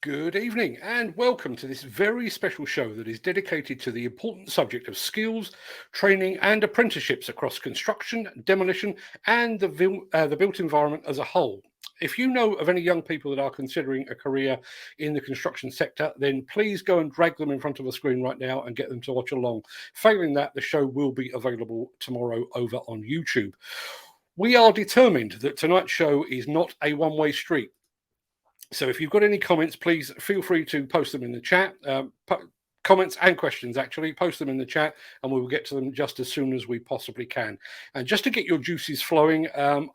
Good evening and welcome to this very special show that is dedicated to the important subject of skills, training and apprenticeships across construction, demolition and the built environment as a whole. If you know of any young people that are considering a career in the construction sector, then please go and drag them in front of a screen right now and get them to watch along. Failing that, the show will be available tomorrow over on YouTube. We are determined that tonight's show is not a one-way street. So if you've got any comments, please feel free to post them in the chat. Comments and questions, actually, post them in the chat and we will get to them just as soon as we possibly can. And just to get your juices flowing,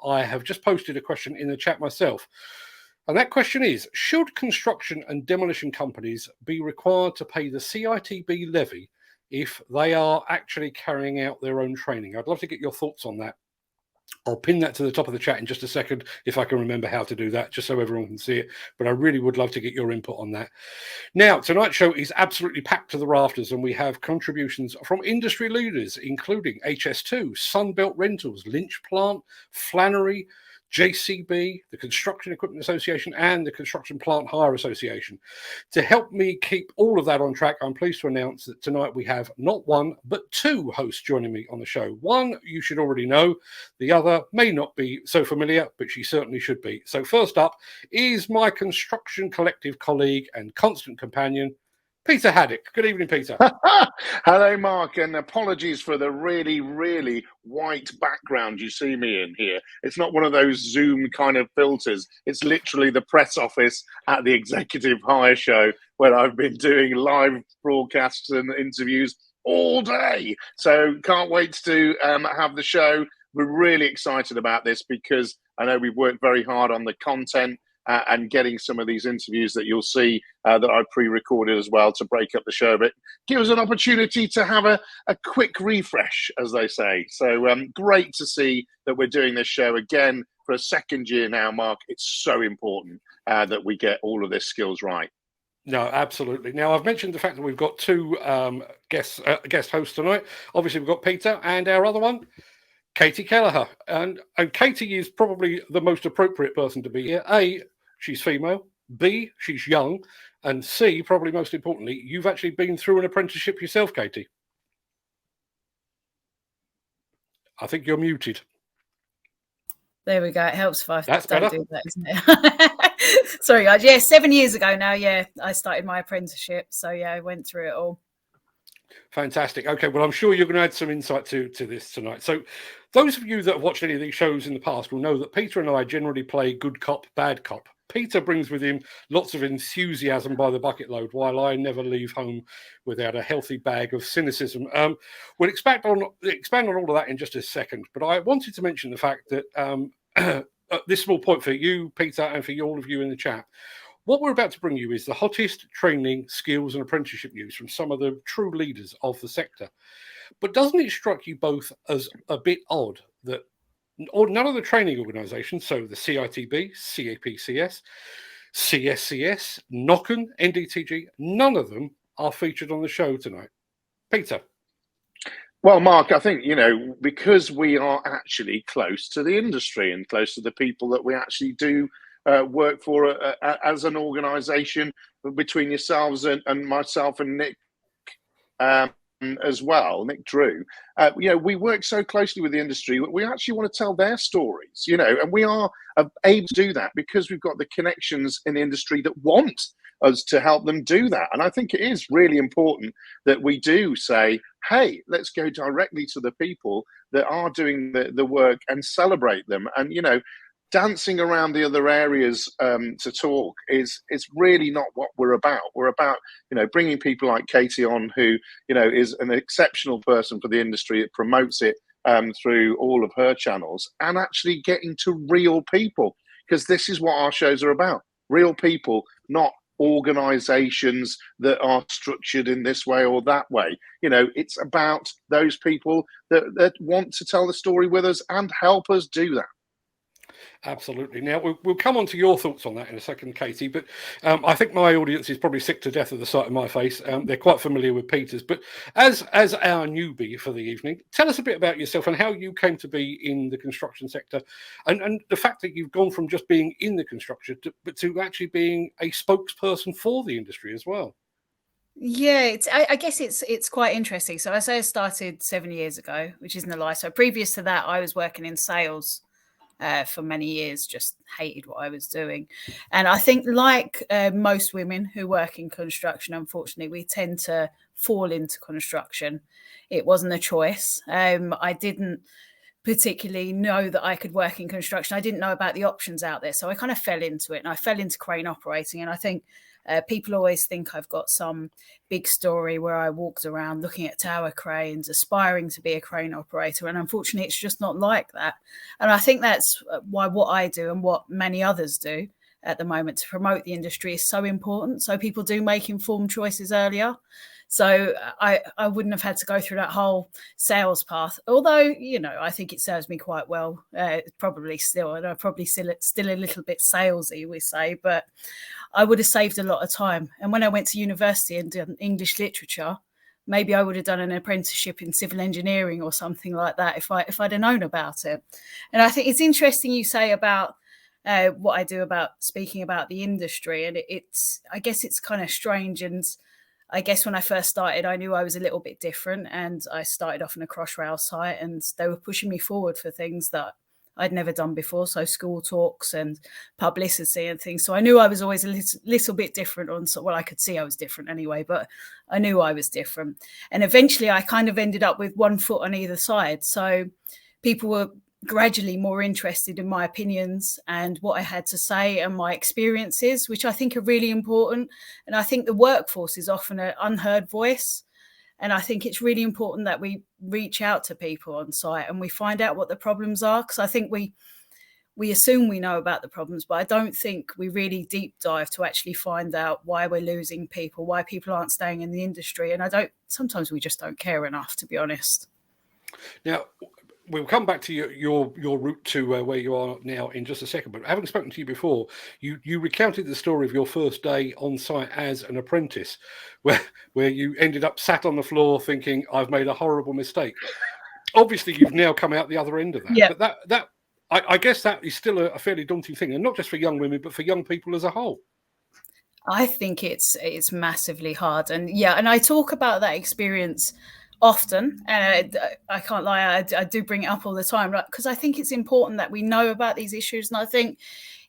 I have just posted a question in the chat myself. And that question is, should construction and demolition companies be required to pay the CITB levy if they are actually carrying out their own training? I'd love to get your thoughts on that. I'll pin that to the top of the chat in just a second if I can remember how to do that, just so everyone can see it. But I really would love to get your input on that. Now, tonight's show is absolutely packed to the rafters, and we have contributions from industry leaders, including HS2, Sunbelt Rentals, Lynch Plant, Flannery, JCB, the Construction Equipment Association, and the Construction Plant Hire Association. To help me keep all of that on track, I'm pleased to announce that tonight we have not one, but two hosts joining me on the show. One you should already know, the other may not be so familiar, but she certainly should be. So first up is my Construction Collective colleague and constant companion, Peter Haddock. Good evening, Peter. Hello, Mark, and apologies for the really, really white background you see me in here. It's not one of those Zoom kind of filters. It's literally the press office at the Executive Hire Show where I've been doing live broadcasts and interviews all day. So can't wait to have the show. We're really excited about this because I know we've worked very hard on the content and getting some of these interviews that you'll see that I pre-recorded as well to break up the show. But give us an opportunity to have a quick refresh, as they say. So great to see that we're doing this show again for a second year now, Mark. It's so important that we get all of this skills right. No, absolutely. Now, I've mentioned the fact that we've got two guest hosts tonight. Obviously, we've got Peter and our other one, Katie Kelleher. And Katie is probably the most appropriate person to be here. A, she's female. B, she's young. And C, probably most importantly, you've actually been through an apprenticeship yourself, Katie. I think you're muted. There we go. It helps if I That's don't better. do that, isn't it? Sorry, guys. Yeah, 7 years ago now. Yeah, I started my apprenticeship. So, yeah, I went through it all. Fantastic. Okay, well, I'm sure you're going to add some insight to this tonight. So those of you that have watched any of these shows in the past will know that Peter and I generally play good cop, bad cop. Peter brings with him lots of enthusiasm by the bucket load, while I never leave home without a healthy bag of cynicism. We'll expand on all of that in just a second, but I wanted to mention the fact that this small point for you, Peter, and for all of you in the chat. What we're about to bring you is the hottest training, skills and apprenticeship news from some of the true leaders of the sector. But doesn't it strike you both as a bit odd that none of the training organisations, so the CITB, CAPCS, CSCS, NOCN, NDTG, none of them are featured on the show tonight? Peter? Well, Mark, I think, because we are actually close to the industry and close to the people that we actually do work for as an organisation, between yourselves and myself and Nick as well, Nick Drew, we work so closely with the industry that we actually want to tell their stories, and we are able to do that because we've got the connections in the industry that want us to help them do that. And I think it is really important that we do say, hey, let's go directly to the people that are doing the work and celebrate them. And, dancing around the other areas to talk is really not what we're about. We're about, bringing people like Katie on who, is an exceptional person for the industry. It promotes it through all of her channels and actually getting to real people, because this is what our shows are about. Real people, not organizations that are structured in this way or that way. It's about those people that want to tell the story with us and help us do that. Absolutely. Now, we'll come on to your thoughts on that in a second, Katie, but I think my audience is probably sick to death of the sight of my face. They're quite familiar with Peter's, but as our newbie for the evening, tell us a bit about yourself and how you came to be in the construction sector, and the fact that you've gone from just being in the construction to actually being a spokesperson for the industry as well. Yeah, I guess it's quite interesting. So I say I started 7 years ago, which isn't a lie. So previous to that, I was working in sales for many years, just hated what I was doing. And I think like most women who work in construction, unfortunately, we tend to fall into construction. It wasn't a choice. I didn't particularly know that I could work in construction. I didn't know about the options out there. So I kind of fell into it, and I fell into crane operating. And I think people always think I've got some big story where I walked around looking at tower cranes, aspiring to be a crane operator. And unfortunately, it's just not like that. And I think that's why what I do and what many others do at the moment to promote the industry is so important. So people do make informed choices earlier. So I wouldn't have had to go through that whole sales path, although, you know, I think it serves me quite well, probably still, and I'm probably still a little bit salesy, we say, but I would have saved a lot of time. And when I went to university and did English literature, maybe I would have done an apprenticeship in civil engineering or something like that if I'd have known about it. And I think it's interesting you say about what I do about speaking about the industry, and I guess it's kind of strange. And I guess when I first started, I knew I was a little bit different, and I started off in a Crossrail site, and they were pushing me forward for things that I'd never done before. So school talks and publicity and things. So I knew I was always a little bit different well, I could see I was different anyway, but I knew I was different. And eventually I kind of ended up with one foot on either side. So people were gradually more interested in my opinions and what I had to say and my experiences, which I think are really important. And I think the workforce is often an unheard voice. And I think it's really important that we reach out to people on site and we find out what the problems are. Because I think we assume we know about the problems, but I don't think we really deep dive to actually find out why we're losing people, why people aren't staying in the industry. And sometimes we just don't care enough, to be honest. Now, we'll come back to your route to where you are now in just a second. But having spoken to you before, you recounted the story of your first day on site as an apprentice, where you ended up sat on the floor thinking, I've made a horrible mistake. Obviously, you've now come out the other end of that. Yeah. But I guess that is still a fairly daunting thing, and not just for young women, but for young people as a whole. I think it's massively hard. And yeah, and I talk about that experience often, and I can't lie, I do bring it up all the time, because I think it's important that we know about these issues. And I think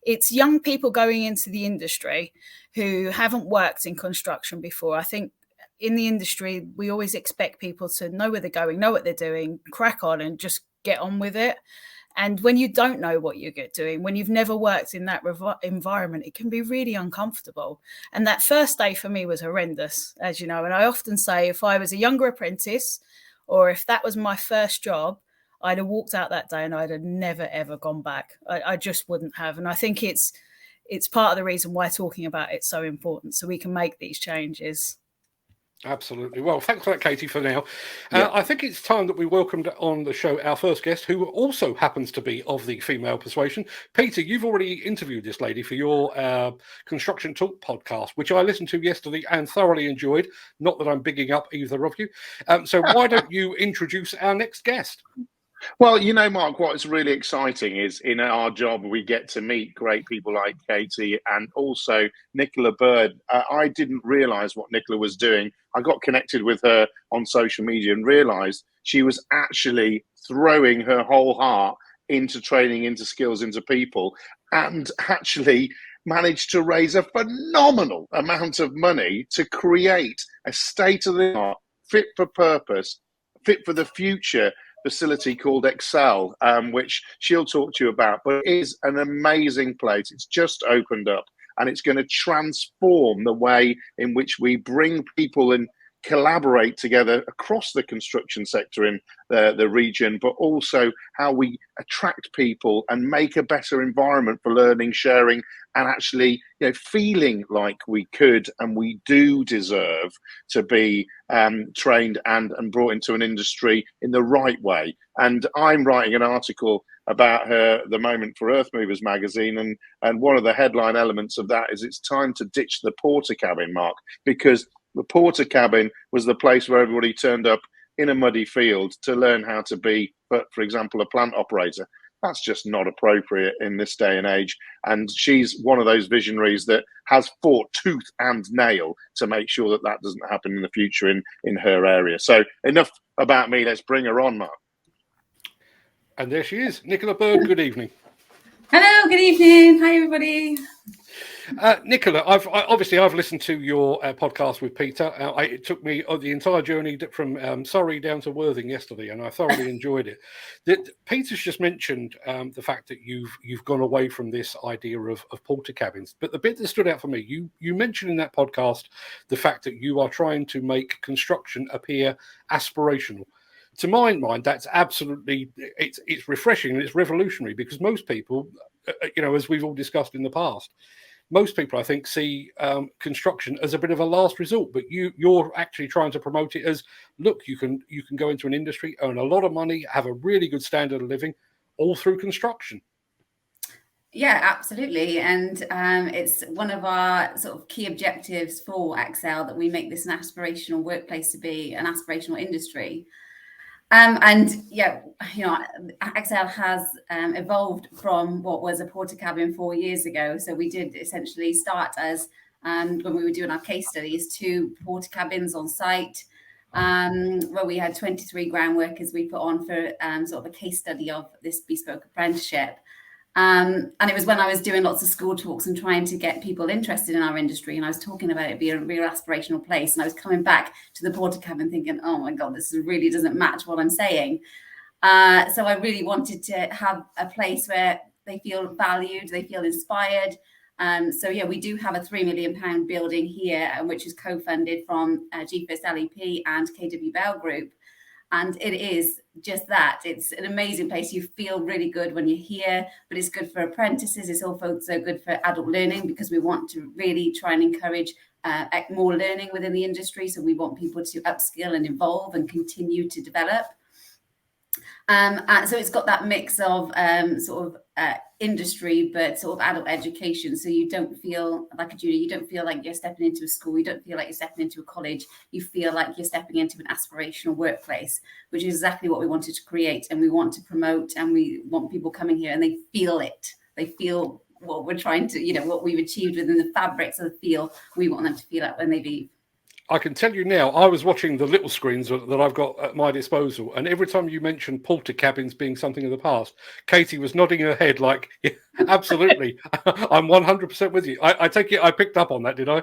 it's young people going into the industry who haven't worked in construction before. I think in the industry, we always expect people to know where they're going, know what they're doing, crack on and just get on with it. And when you don't know what you're doing, when you've never worked in that environment, it can be really uncomfortable. And that first day for me was horrendous, as you know. And I often say if I was a younger apprentice or if that was my first job, I'd have walked out that day and I'd have never, ever gone back. I just wouldn't have. And I think it's part of the reason why talking about it's so important, so we can make these changes. Absolutely. Well, thanks for that, Katie, for now. I think it's time that we welcomed on the show our first guest, who also happens to be of the female persuasion. Peter, you've already interviewed this lady for your Construction Talk podcast, which I listened to yesterday and thoroughly enjoyed. Not that I'm bigging up either of you. So why don't you introduce our next guest? Well, you know, Mark, what's really exciting is in our job, we get to meet great people like Katie and also Nicola Bird. I didn't realise what Nicola was doing. I got connected with her on social media and realised she was actually throwing her whole heart into training, into skills, into people, and actually managed to raise a phenomenal amount of money to create a state-of-the-art, fit for purpose, fit for the future facility called Excel, which she'll talk to you about. But it is an amazing place. It's just opened up and it's going to transform the way in which we bring people and collaborate together across the construction sector in the region, but also how we attract people and make a better environment for learning, sharing, and actually, you know, feeling like we could and we do deserve to be trained and brought into an industry in the right way. And I'm writing an article about her at the moment for Earth Movers magazine, and one of the headline elements of that is it's time to ditch the porter cabin, Mark, because the porter cabin was the place where everybody turned up in a muddy field to learn how to be, for example, a plant operator. That's just not appropriate in this day and age. And she's one of those visionaries that has fought tooth and nail to make sure that that doesn't happen in the future in her area. So enough about me. Let's bring her on, Mark. And there she is. Nicola Bird, good evening. Hello, good evening. Hi, everybody. Nicola, I've listened to your podcast with Peter. It took me the entire journey from Surrey down to Worthing yesterday, and I thoroughly enjoyed it. Peter's just mentioned the fact that you've gone away from this idea of porter cabins, but the bit that stood out for me, you mentioned in that podcast the fact that you are trying to make construction appear aspirational. To my mind, that's absolutely it's refreshing and it's revolutionary, because most people, as we've all discussed in the past, most people, I think, see construction as a bit of a last resort, but you're actually trying to promote it as, look, you can go into an industry, earn a lot of money, have a really good standard of living, all through construction. Yeah, absolutely. And it's one of our sort of key objectives for Excel, that we make this an aspirational workplace to be an aspirational industry. And yeah, Excel has evolved from what was a porter cabin 4 years ago. So we did essentially start as, when we were doing our case studies, 2 porter cabins on site, where we had 23 ground workers we put on for sort of a case study of this bespoke apprenticeship. And it was when I was doing lots of school talks and trying to get people interested in our industry, and I was talking about it being a real aspirational place, and I was coming back to the porter cabin thinking, oh my God, this really doesn't match what I'm saying. So I really wanted to have a place where they feel valued, they feel inspired. So yeah, we do have a £3 million building here, which is co-funded from GFIS LEP and KW Bell Group. And it is just that. It's an amazing place. You feel really good when you're here, but it's good for apprentices. It's also good for adult learning, because we want to really try and encourage more learning within the industry. So we want people to upskill and evolve and continue to develop. So it's got that mix of industry, but sort of adult education. So you don't feel like a junior, you don't feel like you're stepping into a school, you don't feel like you're stepping into a college, you feel like you're stepping into an aspirational workplace, which is exactly what we wanted to create. And we want to promote, and we want people coming here and they feel it. They feel what we're trying to, what we've achieved within the fabrics of the feel. We want them to feel it when they leave. I can tell you now, I was watching the little screens that I've got at my disposal, and every time you mentioned porter cabins being something of the past, Katie was nodding her head like, yeah, absolutely, I'm 100% with you. I take it I picked up on that, did I?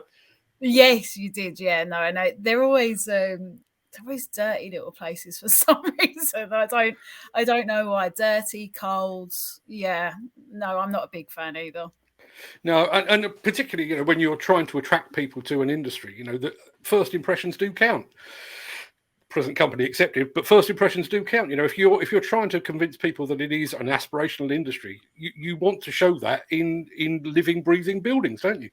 Yes, you did. Yeah, no, I know. They're always dirty little places for some reason. I don't know why. Dirty, cold. Yeah, no, I'm not a big fan either. No, and particularly, when you're trying to attract people to an industry, the first impressions do count. Present company accepted, but first impressions do count. If you're trying to convince people that it is an aspirational industry, you want to show that in living, breathing buildings, don't you?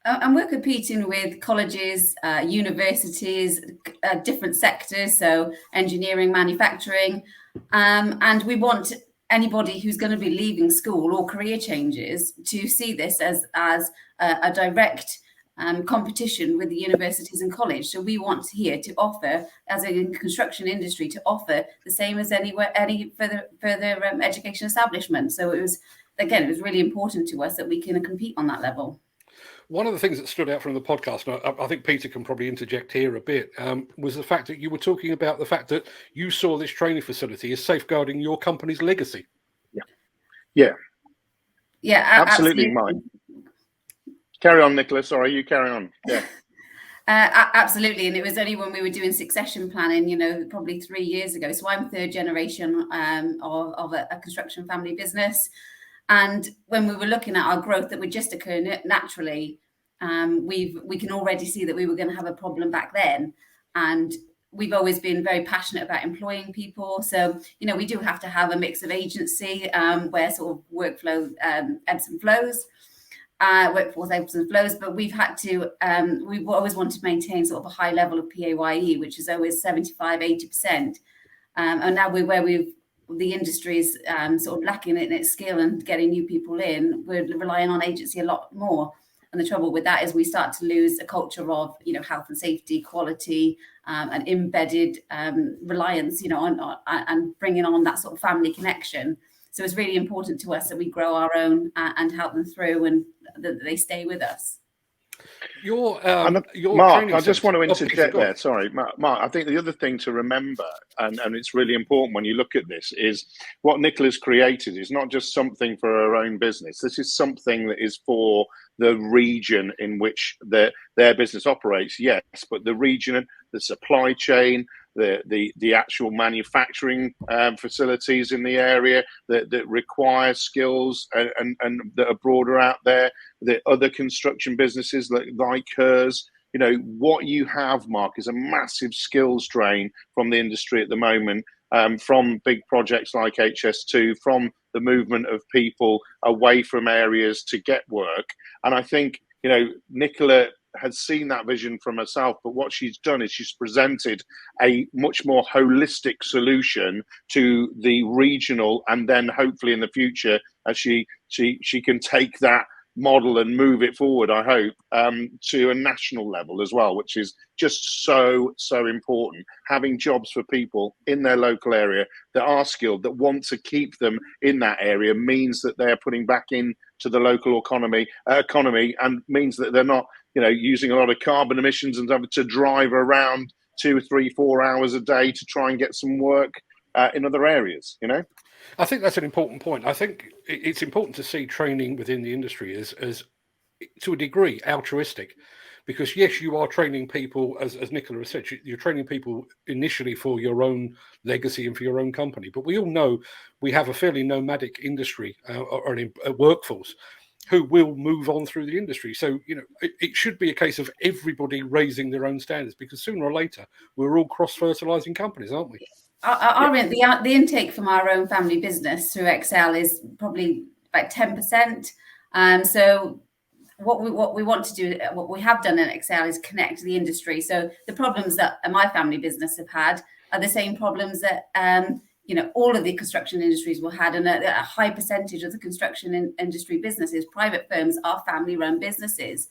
And we're competing with colleges, universities, different sectors, so engineering, manufacturing, and we want anybody who's going to be leaving school or career changes to see this as a direct competition with the universities and college. So we want here to offer, as a construction industry, to offer the same as any further education establishment. So it was really important to us that we can compete on that level. One of the things that stood out from the podcast, and I think Peter can probably interject here a bit, was the fact that you were talking about the fact that you saw this training facility as safeguarding your company's legacy. Yeah, absolutely. Mike. Carry on, Nicola. Sorry, you carry on. Yeah. Absolutely. And it was only when we were doing succession planning, probably 3 years ago. So I'm third generation of a construction family business. And when we were looking at our growth that would just occur naturally, we can already see that we were going to have a problem back then. And we've always been very passionate about employing people. So, we do have to have a mix of agency where sort of workflow ebbs and flows, workforce ebbs and flows. But we've had to, we've always wanted to maintain sort of a high level of PAYE, which is always 75, 80%. And now we're where we've the industry is sort of lacking in its skill and getting new people in, we're relying on agency a lot more. And the trouble with that is we start to lose a culture of, health and safety, quality, and embedded reliance, on and bringing on that sort of family connection. So it's really important to us that we grow our own and help them through, and that they stay with us. Your Mark, I just want to interject there. Sorry, Mark. I think the other thing to remember, and it's really important when you look at this, is what Nicola's created is not just something for her own business. This is something that is for the region in which their business operates, yes, but the region, the supply chain, the actual manufacturing facilities in the area that require skills and that are broader out there, the other construction businesses like hers. What you have, Mark, is a massive skills drain from the industry at the moment, from big projects like HS2, from the movement of people away from areas to get work. And I think, Nicola has seen that vision from herself, but what she's done is she's presented a much more holistic solution to the regional, and then hopefully in the future, as she can take that model and move it forward, I hope, to a national level as well, which is just so important. Having jobs for people in their local area that are skilled, that want to keep them in that area, means that they're putting back into the local economy, and means that they're not, using a lot of carbon emissions and having to drive around 2, 3, 4 hours a day to try and get some work in other areas. I think that's an important point. I think it's important to see training within the industry as to a degree, altruistic. Because, yes, you are training people, as Nicola has said, you're training people initially for your own legacy and for your own company. But we all know we have a fairly nomadic industry or a workforce who will move on through the industry. So, it should be a case of everybody raising their own standards, because sooner or later, we're all cross-fertilizing companies, aren't we? The intake from our own family business through Excel is probably about 10%. So what we want to do, what we have done in Excel, is connect the industry. So the problems that my family business have had are the same problems that all of the construction industries will had, and a high percentage of the construction industry businesses, private firms, are family-run businesses.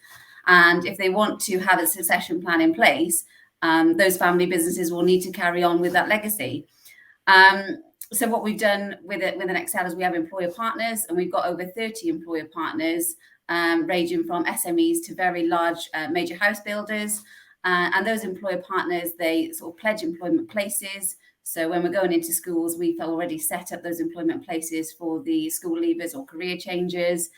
And if they want to have a succession plan in place, those family businesses will need to carry on with that legacy. So what we've done with an Excel is we have employer partners, and we've got over 30 employer partners, ranging from SMEs to very large major house builders. And those employer partners, they sort of pledge employment places. So when we're going into schools, we've already set up those employment places for the school leavers or career changers.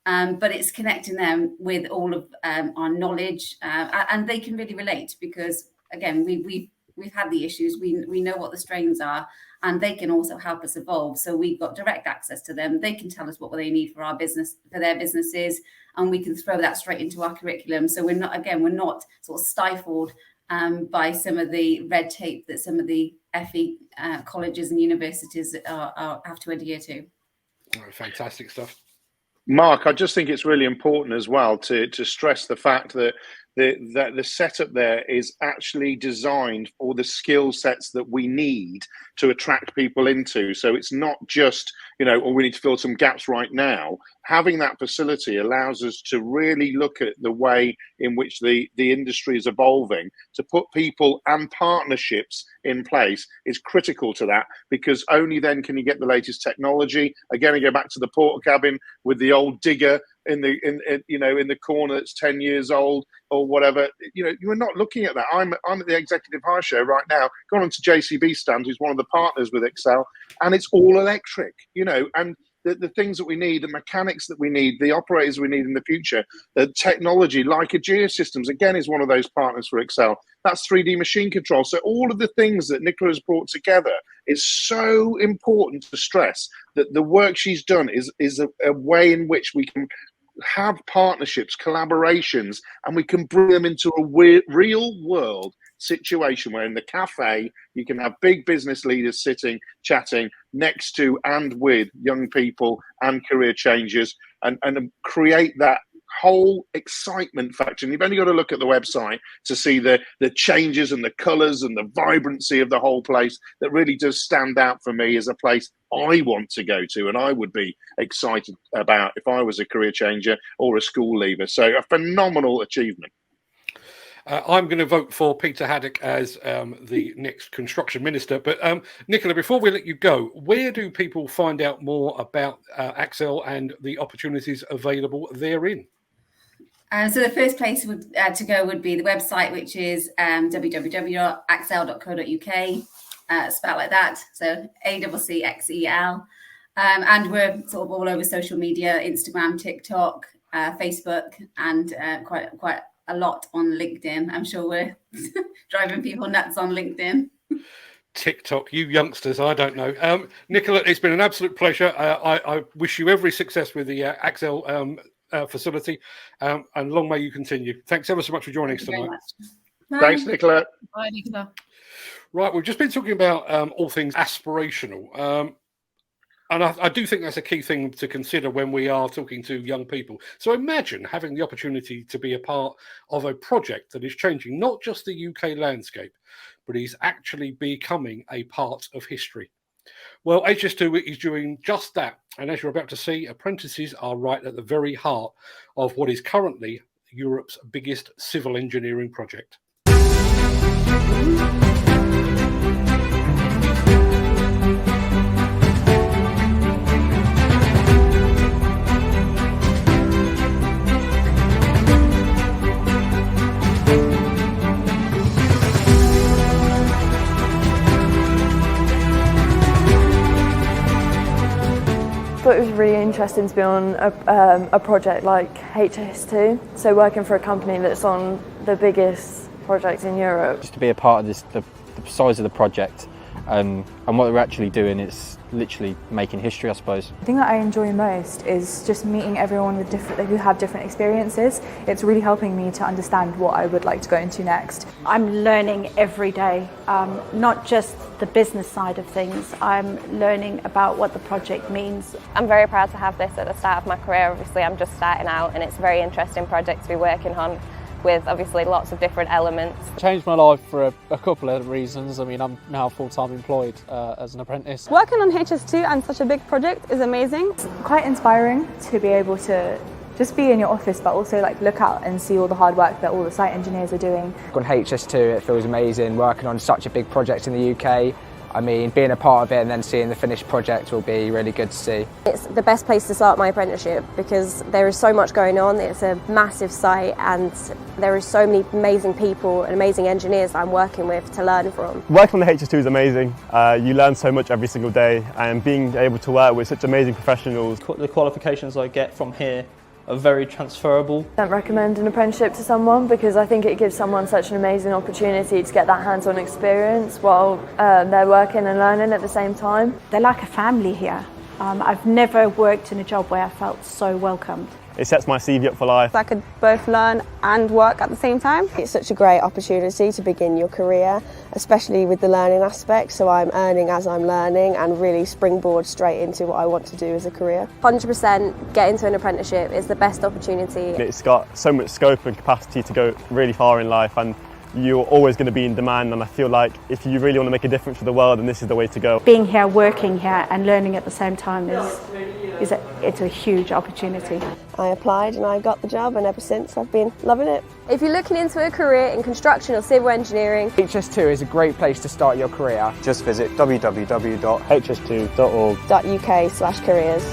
But it's connecting them with all of our knowledge, and they can really relate, because, again, we've had the issues. We know what the strains are, and they can also help us evolve. So we've got direct access to them. They can tell us what they need for our business, for their businesses, and we can throw that straight into our curriculum. So we're not sort of stifled by some of the red tape that some of the FE colleges and universities have to adhere to. Oh, fantastic stuff. Mark, I just think it's really important as well to stress the fact that the setup there is actually designed for the skill sets that we need to attract people into. So it's not just, we need to fill some gaps right now. Having that facility allows us to really look at the way in which the industry is evolving. To put people and partnerships in place is critical to that, because only then can you get the latest technology. Again, I go back to the porter cabin with the old digger in the corner that's 10 years old or whatever. You're not looking at that. I'm at the executive hire show right now, gone on to JCB stand, who's one of the partners with Excel, and it's all electric, and the things that we need, the mechanics that we need, the operators we need in the future, the technology like a Geosystems, again, is one of those partners for Excel. That's 3D machine control. So all of the things that Nicola has brought together is so important to stress that the work she's done is a way in which we can have partnerships, collaborations, and we can bring them into a real world situation where in the cafe you can have big business leaders sitting, chatting next to and with young people and career changers, and create that whole excitement factor. And you've only got to look at the website to see the changes and the colours and the vibrancy of the whole place that really does stand out for me as a place I want to go to and I would be excited about if I was a career changer or a school leaver. So a phenomenal achievement. I'm going to vote for Peter Haddock as the next construction minister. But Nicola, before we let you go, where do people find out more about Accel and the opportunities available therein? So the first place to go would be the website, which is www.accel.co.uk, spelled like that. So ACCXEL. And we're sort of all over social media, Instagram, TikTok, Facebook, and quite a lot on LinkedIn. I'm sure we're driving people nuts on LinkedIn. TikTok, you youngsters, I don't know. Nicola, it's been an absolute pleasure. I wish you every success with the Accel facility, and long may you continue. Thanks ever so much for joining us tonight. Thanks, Nicola. Bye, Nicola. Right, we've just been talking about all things aspirational. And I do think that's a key thing to consider when we are talking to young people. So imagine having the opportunity to be a part of a project that is changing not just the UK landscape, but is actually becoming a part of history. Well, HS2 is doing just that. And as you're about to see, apprentices are right at the very heart of what is currently Europe's biggest civil engineering project. It was really interesting to be on a project like HS2, so working for a company that's on the biggest project in Europe. Just to be a part of this, the size of the project, and what we're actually doing is literally making history, I suppose. The thing that I enjoy most is just meeting everyone with who have different experiences. It's really helping me to understand what I would like to go into next. I'm learning every day, not just the business side of things. I'm learning about what the project means. I'm very proud to have this at the start of my career. Obviously, I'm just starting out, and it's a very interesting project to be working on, with obviously lots of different elements. It changed my life for a couple of reasons. I mean, I'm now full-time employed as an apprentice. Working on HS2 and such a big project is amazing. It's quite inspiring to be able to just be in your office, but also like look out and see all the hard work that all the site engineers are doing. On HS2, it feels amazing working on such a big project in the UK. I mean, being a part of it and then seeing the finished project will be really good to see. It's the best place to start my apprenticeship because there is so much going on. It's a massive site and there are so many amazing people and amazing engineers I'm working with to learn from. Working on the HS2 is amazing. You learn so much every single day, and being able to work with such amazing professionals. The qualifications I get from here are very transferable. I don't recommend an apprenticeship to someone because I think it gives someone such an amazing opportunity to get that hands-on experience while they're working and learning at the same time. They're like a family here. I've never worked in a job where I felt so welcomed. It sets my CV up for life. I could both learn and work at the same time. It's such a great opportunity to begin your career, especially with the learning aspect, so I'm earning as I'm learning and really springboard straight into what I want to do as a career. 100% get into an apprenticeship is the best opportunity. It's got so much scope and capacity to go really far in life, and you're always going to be in demand, and I feel like if you really want to make a difference for the world, then this is the way to go. Being here, working here and learning at the same time it's a huge opportunity. I applied and I got the job, and ever since I've been loving it. If you're looking into a career in construction or civil engineering, HS2 is a great place to start your career. Just visit www.hs2.org.uk/careers.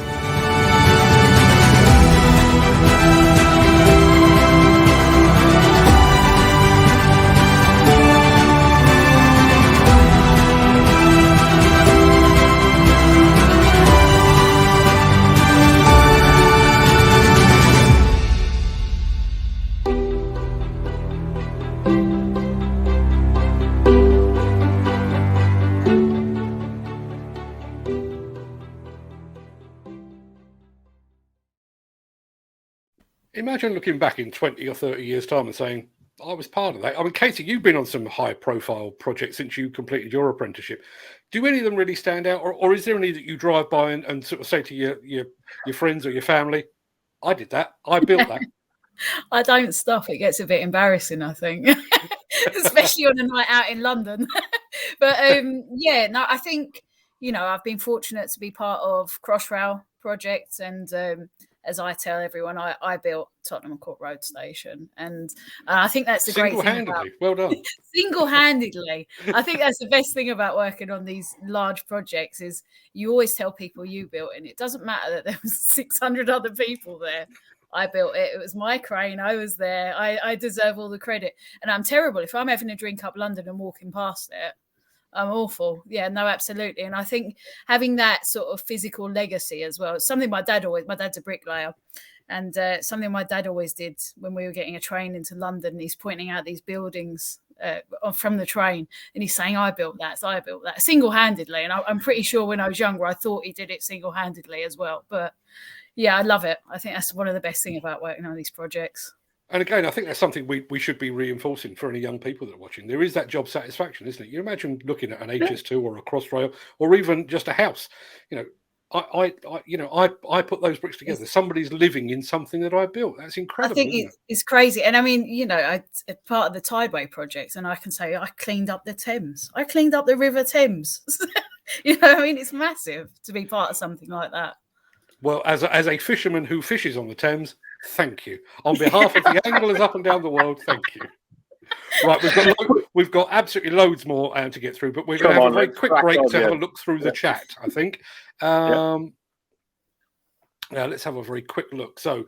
Imagine looking back in 20 or 30 years' time and saying, I was part of that. I mean, Katie, you've been on some high-profile projects since you completed your apprenticeship. Do any of them really stand out, or is there any that you drive by and sort of say to your friends or your family, I did that, I built that? I don't stop. It gets a bit embarrassing, I think, especially on a night out in London. But yeah, no, I think, you know, I've been fortunate to be part of Crossrail projects, and as I tell everyone, I built Tottenham Court Road Station, and I think that's the great thing about Single-handedly. Well done. Single-handedly. I think that's the best thing about working on these large projects is you always tell people you built it. And it doesn't matter that there was 600 other people there. I built it. It was my crane. I was there. I deserve all the credit. And I'm terrible. If I'm having a drink up London and walking past it, I'm awful. Yeah, no, absolutely. And I think having that sort of physical legacy as well, it's something my dad's a bricklayer. And something my dad always did when we were getting a train into London, he's pointing out these buildings from the train, and he's saying, I built that single-handedly. And I'm pretty sure when I was younger, I thought he did it single-handedly as well. But yeah, I love it. I think that's one of the best things about working on these projects. And again, I think that's something we should be reinforcing for any young people that are watching. There is that job satisfaction, isn't it? You imagine looking at an HS2 or a Crossrail or even just a house. You know, I put those bricks together. Somebody's living in something that I built. That's incredible. I think it's crazy. And I mean, you know, I part of the Tideway project, and I can say I cleaned up the Thames. I cleaned up the River Thames. You know, I mean, it's massive to be part of something like that. Well, as a fisherman who fishes on the Thames, thank you. On behalf of the anglers up and down the world, thank you. Right, we've got absolutely loads more to get through, but we're going to have a very quick break to have a look through the chat, I think. Let's have a very quick look. So,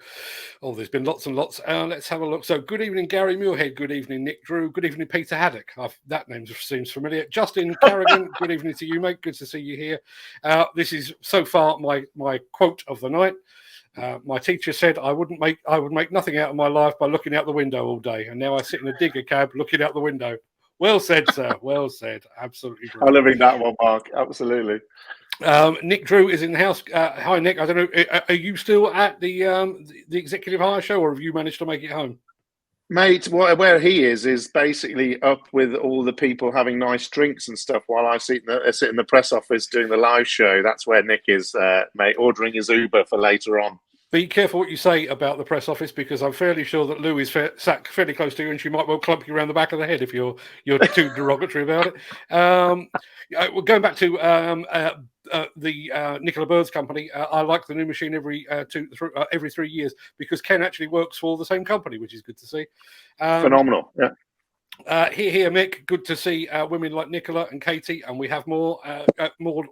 there's been lots and lots. Let's have a look. So, good evening, Gary Muirhead. Good evening, Nick Drew. Good evening, Peter Haddock. That name seems familiar. Justin Carrigan. Good evening to you, mate. Good to see you here. This is so far my quote of the night. My teacher said I would make nothing out of my life by looking out the window all day, and now I sit in a digger cab looking out the window. Well said, sir. Well said. Absolutely brilliant. I'm loving that one, Mark. Absolutely. Nick Drew is in the house. Hi, Nick. I don't know. Are you still at the Executive Hire Show, or have you managed to make it home? Mate, where he is basically up with all the people having nice drinks and stuff while I sit in the press office doing the live show. That's where Nick is, mate, ordering his Uber for later on. Be careful what you say about the press office, because I'm fairly sure that Lou is sat fairly close to you, and she might well clump you around the back of the head if you're too derogatory about it. We're going back to the Nicola Bird's company. I like the new machine every 3 years, because Ken actually works for the same company, which is good to see. Phenomenal. Yeah. Here, Mick. Good to see women like Nicola and Katie, and we have more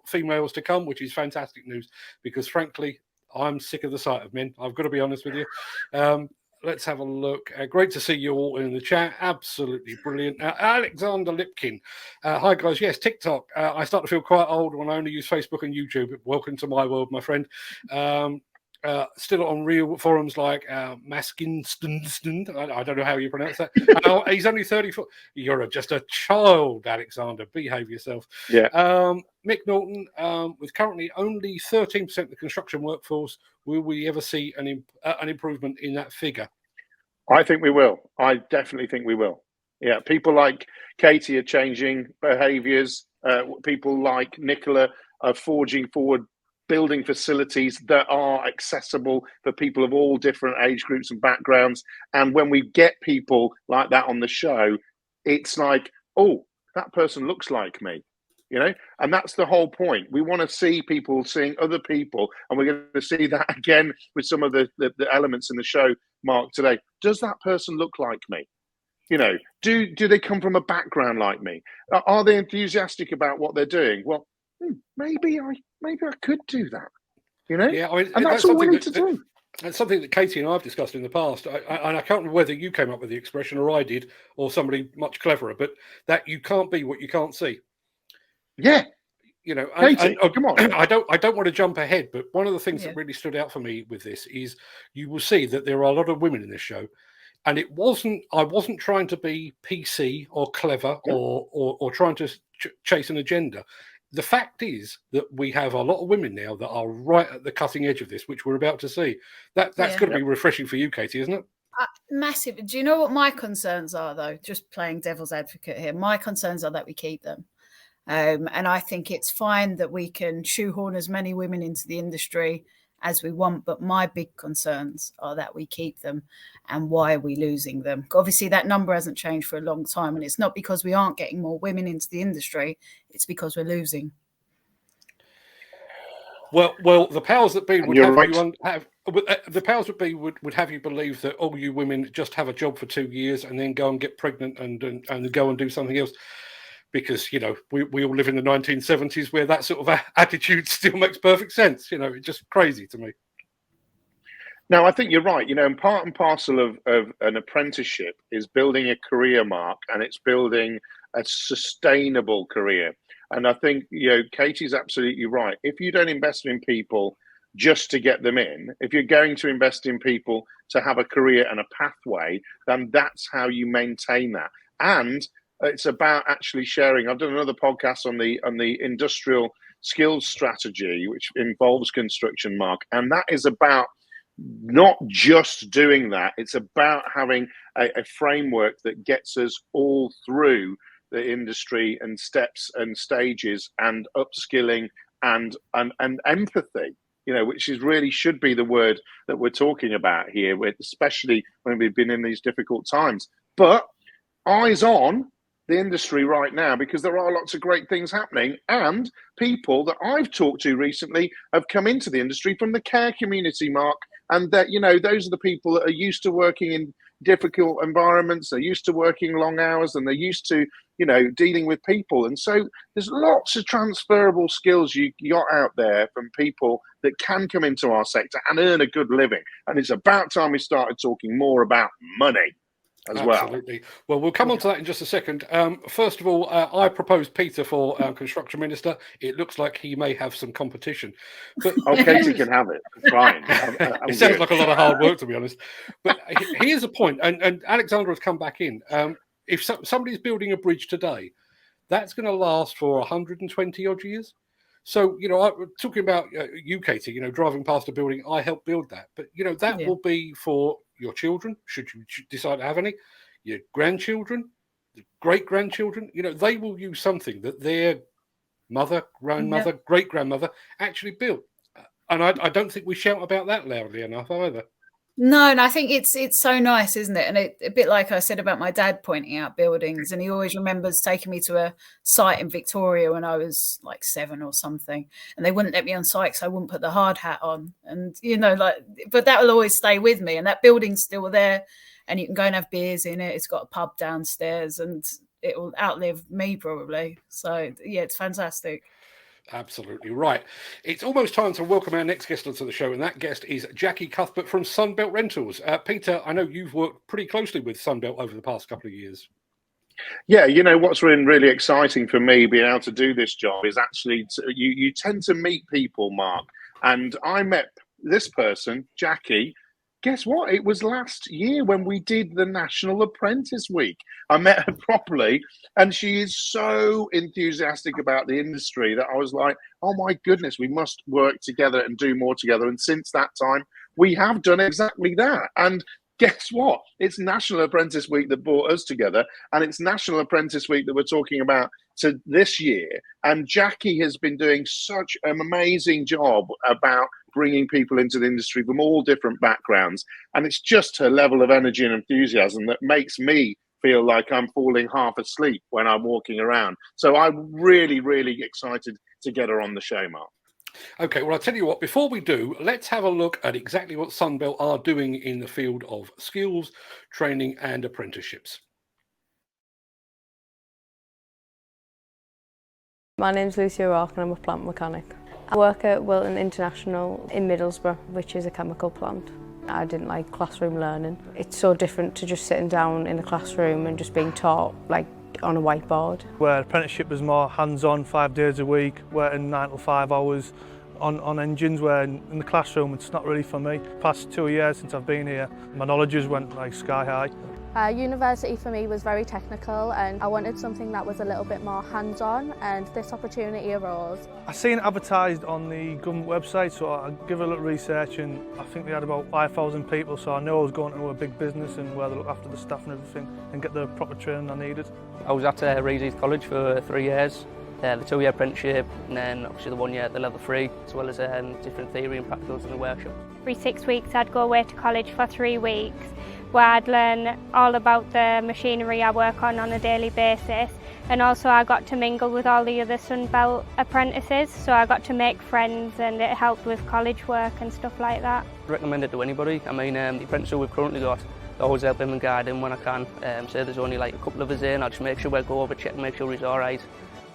females to come, which is fantastic news, because frankly, I'm sick of the sight of men. I've got to be honest with you. Let's have a look. Great to see you all in the chat. Absolutely brilliant. Alexander Lipkin. Hi, guys. Yes, TikTok. I start to feel quite old when I only use Facebook and YouTube. Welcome to my world, my friend. Still on real forums like Maskinstund. I don't know how you pronounce that. He's only 34. You're just a child, Alexander. Behave yourself. Yeah. Mick Norton, with currently only 13% of the construction workforce, will we ever see an improvement in that figure? I think we will. I definitely think we will. Yeah, people like Katie are changing behaviours. People like Nicola are forging forward, building facilities that are accessible for people of all different age groups and backgrounds. And when we get people like that on the show, it's like, oh, that person looks like me, you know? And that's the whole point. We want to see people seeing other people, and we're going to see that again with some of the elements in the show, Mark, today. Does that person look like me? You know, do they come from a background like me? Are they enthusiastic about what they're doing? Well, maybe I could do that, you know? Yeah, I mean, and that's all we need to do. That's something that Katie and I have discussed in the past. And I can't remember whether you came up with the expression or I did, or somebody much cleverer, but that you can't be what you can't see. Yeah. You know, Katie, come on. I don't want to jump ahead, but one of the things that really stood out for me with this is you will see that there are a lot of women in this show. And I wasn't trying to be PC or clever or trying to chase an agenda. The fact is that we have a lot of women now that are right at the cutting edge of this, which we're about to see. That's going to be refreshing for you, Katie, isn't it? Massive. Do you know what my concerns are, though? Just playing devil's advocate here. My concerns are that we keep them. And I think it's fine that we can shoehorn as many women into the industry as we want. But my big concerns are that we keep them, and why are we losing them? Obviously, that number hasn't changed for a long time, and it's not because we aren't getting more women into the industry, it's because we're losing. Well, the powers that be would you're have right. the powers that be would have you believe that all you women just have a job for 2 years and then go and get pregnant and go and do something else, because we all live in the 1970s where that sort of attitude still makes perfect sense. It's just crazy to me. No, I think you're right. And part and parcel of an apprenticeship is building a career, Mark, and it's building a sustainable career. And I think, Katie's absolutely right. If you don't invest in people just to get them in, if you're going to invest in people to have a career and a pathway, then that's how you maintain that. And it's about actually sharing. I've done another podcast on the industrial skills strategy, which involves construction, Mark. And that is about not just doing that. It's about having a framework that gets us all through the industry and steps and stages and upskilling and empathy, which is really should be the word that we're talking about here, especially when we've been in these difficult times. But eyes on the industry right now, because there are lots of great things happening, and people that I've talked to recently have come into the industry from the care community, Mark, and that, those are the people that are used to working in difficult environments, they're used to working long hours, and they're used to dealing with people. And so there's lots of transferable skills you got out there from people that can come into our sector and earn a good living. And it's about time we started talking more about money as well. Absolutely. Well, we'll come on to that in just a second. First of all, I proposed Peter for Construction Minister. It looks like he may have some competition. But Katie can have it. It's fine. It sounds like a lot of hard work, to be honest. But here's a point, and Alexandra has come back in. If somebody's building a bridge today, that's going to last for 120 odd years. So, talking about you, Katie, driving past a building, I helped build that. But, that will be for your children, should you decide to have any, your grandchildren, great-grandchildren. They will use something that their mother, grandmother, great-grandmother actually built. And I don't think we shout about that loudly enough either. No, and I think it's so nice, isn't it? And a bit like I said about my dad pointing out buildings, and he always remembers taking me to a site in Victoria when I was like 7 or something, and they wouldn't let me on site because I wouldn't put the hard hat on, and but that will always stay with me. And that building's still there, and you can go and have beers in it. It's got a pub downstairs, and it will outlive me probably. So yeah, it's fantastic. Absolutely right. It's almost time to welcome our next guest onto the show, and that guest is Jackie Cuthbert from Sunbelt Rentals. Peter, I know you've worked pretty closely with Sunbelt over the past couple of years. Yeah, what's been really exciting for me being able to do this job is actually you tend to meet people, Mark, and I met this person, Jackie. Guess what? It was last year when we did the National Apprentice Week. I met her properly, and she is so enthusiastic about the industry that I was like, oh my goodness, we must work together and do more together. And since that time, we have done exactly that. And guess what? It's National Apprentice Week that brought us together, and it's National Apprentice Week that we're talking about to this year. And Jackie has been doing such an amazing job about bringing people into the industry from all different backgrounds. And it's just her level of energy and enthusiasm that makes me feel like I'm falling half asleep when I'm walking around. So I'm really, really excited to get her on the show, Mark. Okay, well, I'll tell you what, before we do, let's have a look at exactly what Sunbelt are doing in the field of skills, training and apprenticeships. My name's Lucy O'Rourke and I'm a plant mechanic. I work at Wilton International in Middlesbrough, which is a chemical plant. I didn't like classroom learning. It's so different to just sitting down in a classroom and just being taught like on a whiteboard. Where apprenticeship was more hands-on, 5 days a week, working 9 to 5 hours on engines, where in the classroom it's not really for me. Past 2 years since I've been here, my knowledge has went like sky high. University for me was very technical and I wanted something that was a little bit more hands-on, and this opportunity arose. I seen it advertised on the government website, so I give a little research, and I think they had about 5,000 people, so I knew I was going to a big business and where they look after the staff and everything and get the proper training I needed. I was at Reedy's College for 3 years. the 2-year apprenticeship, and then obviously the 1 year at the level 3, as well as different theory and practicals in the workshop. Every 6 weeks I'd go away to college for 3 weeks, where I'd learn all about the machinery I work on a daily basis, and also I got to mingle with all the other Sunbelt apprentices, so I got to make friends and it helped with college work and stuff like that. I recommend it to anybody. I mean, the apprentices we've currently got, I always help him and guide him when I can. Say there's only like a couple of us in, I just make sure we'll go over, check and make sure he's alright.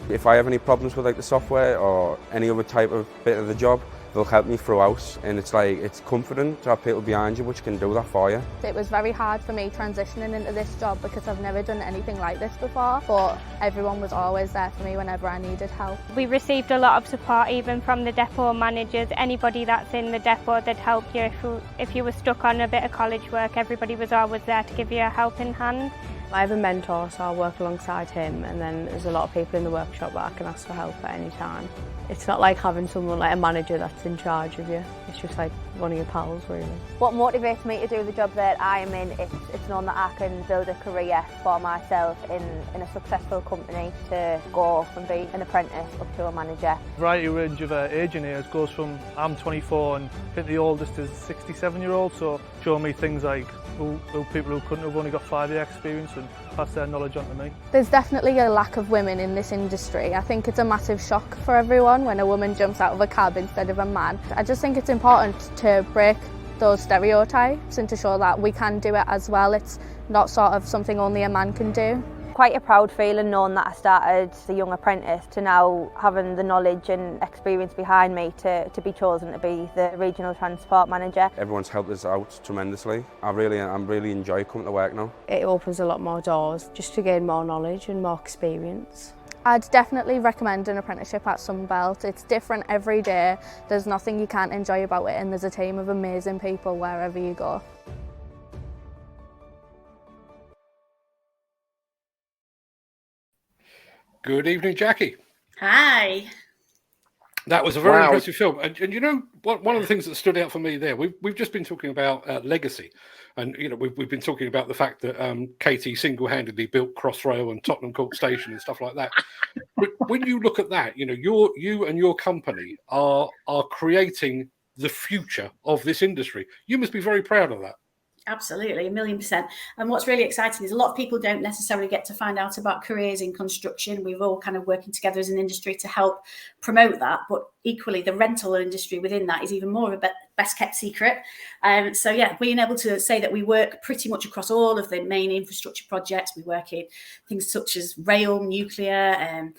If I have any problems with like the software or any other type of bit of the job, they'll help me throughout, and it's like, it's comforting to have people behind you which can do that for you. It was very hard for me transitioning into this job because I've never done anything like this before, but everyone was always there for me whenever I needed help. We received a lot of support even from the depot managers. Anybody that's in the depot that helped you if you were stuck on a bit of college work, everybody was always there to give you a helping hand. I have a mentor, so I work alongside him, and then there's a lot of people in the workshop that I can ask for help at any time. It's not like having someone like a manager that's in charge of you. It's just like one of your pals, really. What motivates me to do the job that I am in, it's knowing that I can build a career for myself in a successful company to go from being an apprentice up to a manager. Variety range of age in here goes from, I'm 24 and I think the oldest is 67-year-old, so showing me things like who people who couldn't have only got 5-year experience and pass their knowledge on to me. There's definitely a lack of women in this industry. I think it's a massive shock for everyone when a woman jumps out of a cab instead of a man. I just think it's important to break those stereotypes and to show that we can do it as well. It's not sort of something only a man can do. Quite a proud feeling knowing that I started as a young apprentice to now having the knowledge and experience behind me to be chosen to be the regional transport manager. Everyone's helped us out tremendously. I really enjoy coming to work now. It opens a lot more doors just to gain more knowledge and more experience. I'd definitely recommend an apprenticeship at Sunbelt. It's different every day. There's nothing you can't enjoy about it, and there's a team of amazing people wherever you go. Good evening, Jackie. Hi. That was a very impressive film. And you know, one of the things that stood out for me there, we've just been talking about legacy. And, you know, we've been talking about the fact that Katie single-handedly built Crossrail and Tottenham Court Station and stuff like that. But when you look at that, you know, you and your company are creating the future of this industry. You must be very proud of that. Absolutely, 1,000,000%. And what's really exciting is a lot of people don't necessarily get to find out about careers in construction. We've all kind of working together as an industry to help promote that. But equally, the rental industry within that is even more of a best kept secret. So yeah, being able to say that we work pretty much across all of the main infrastructure projects. We work in things such as rail, nuclear,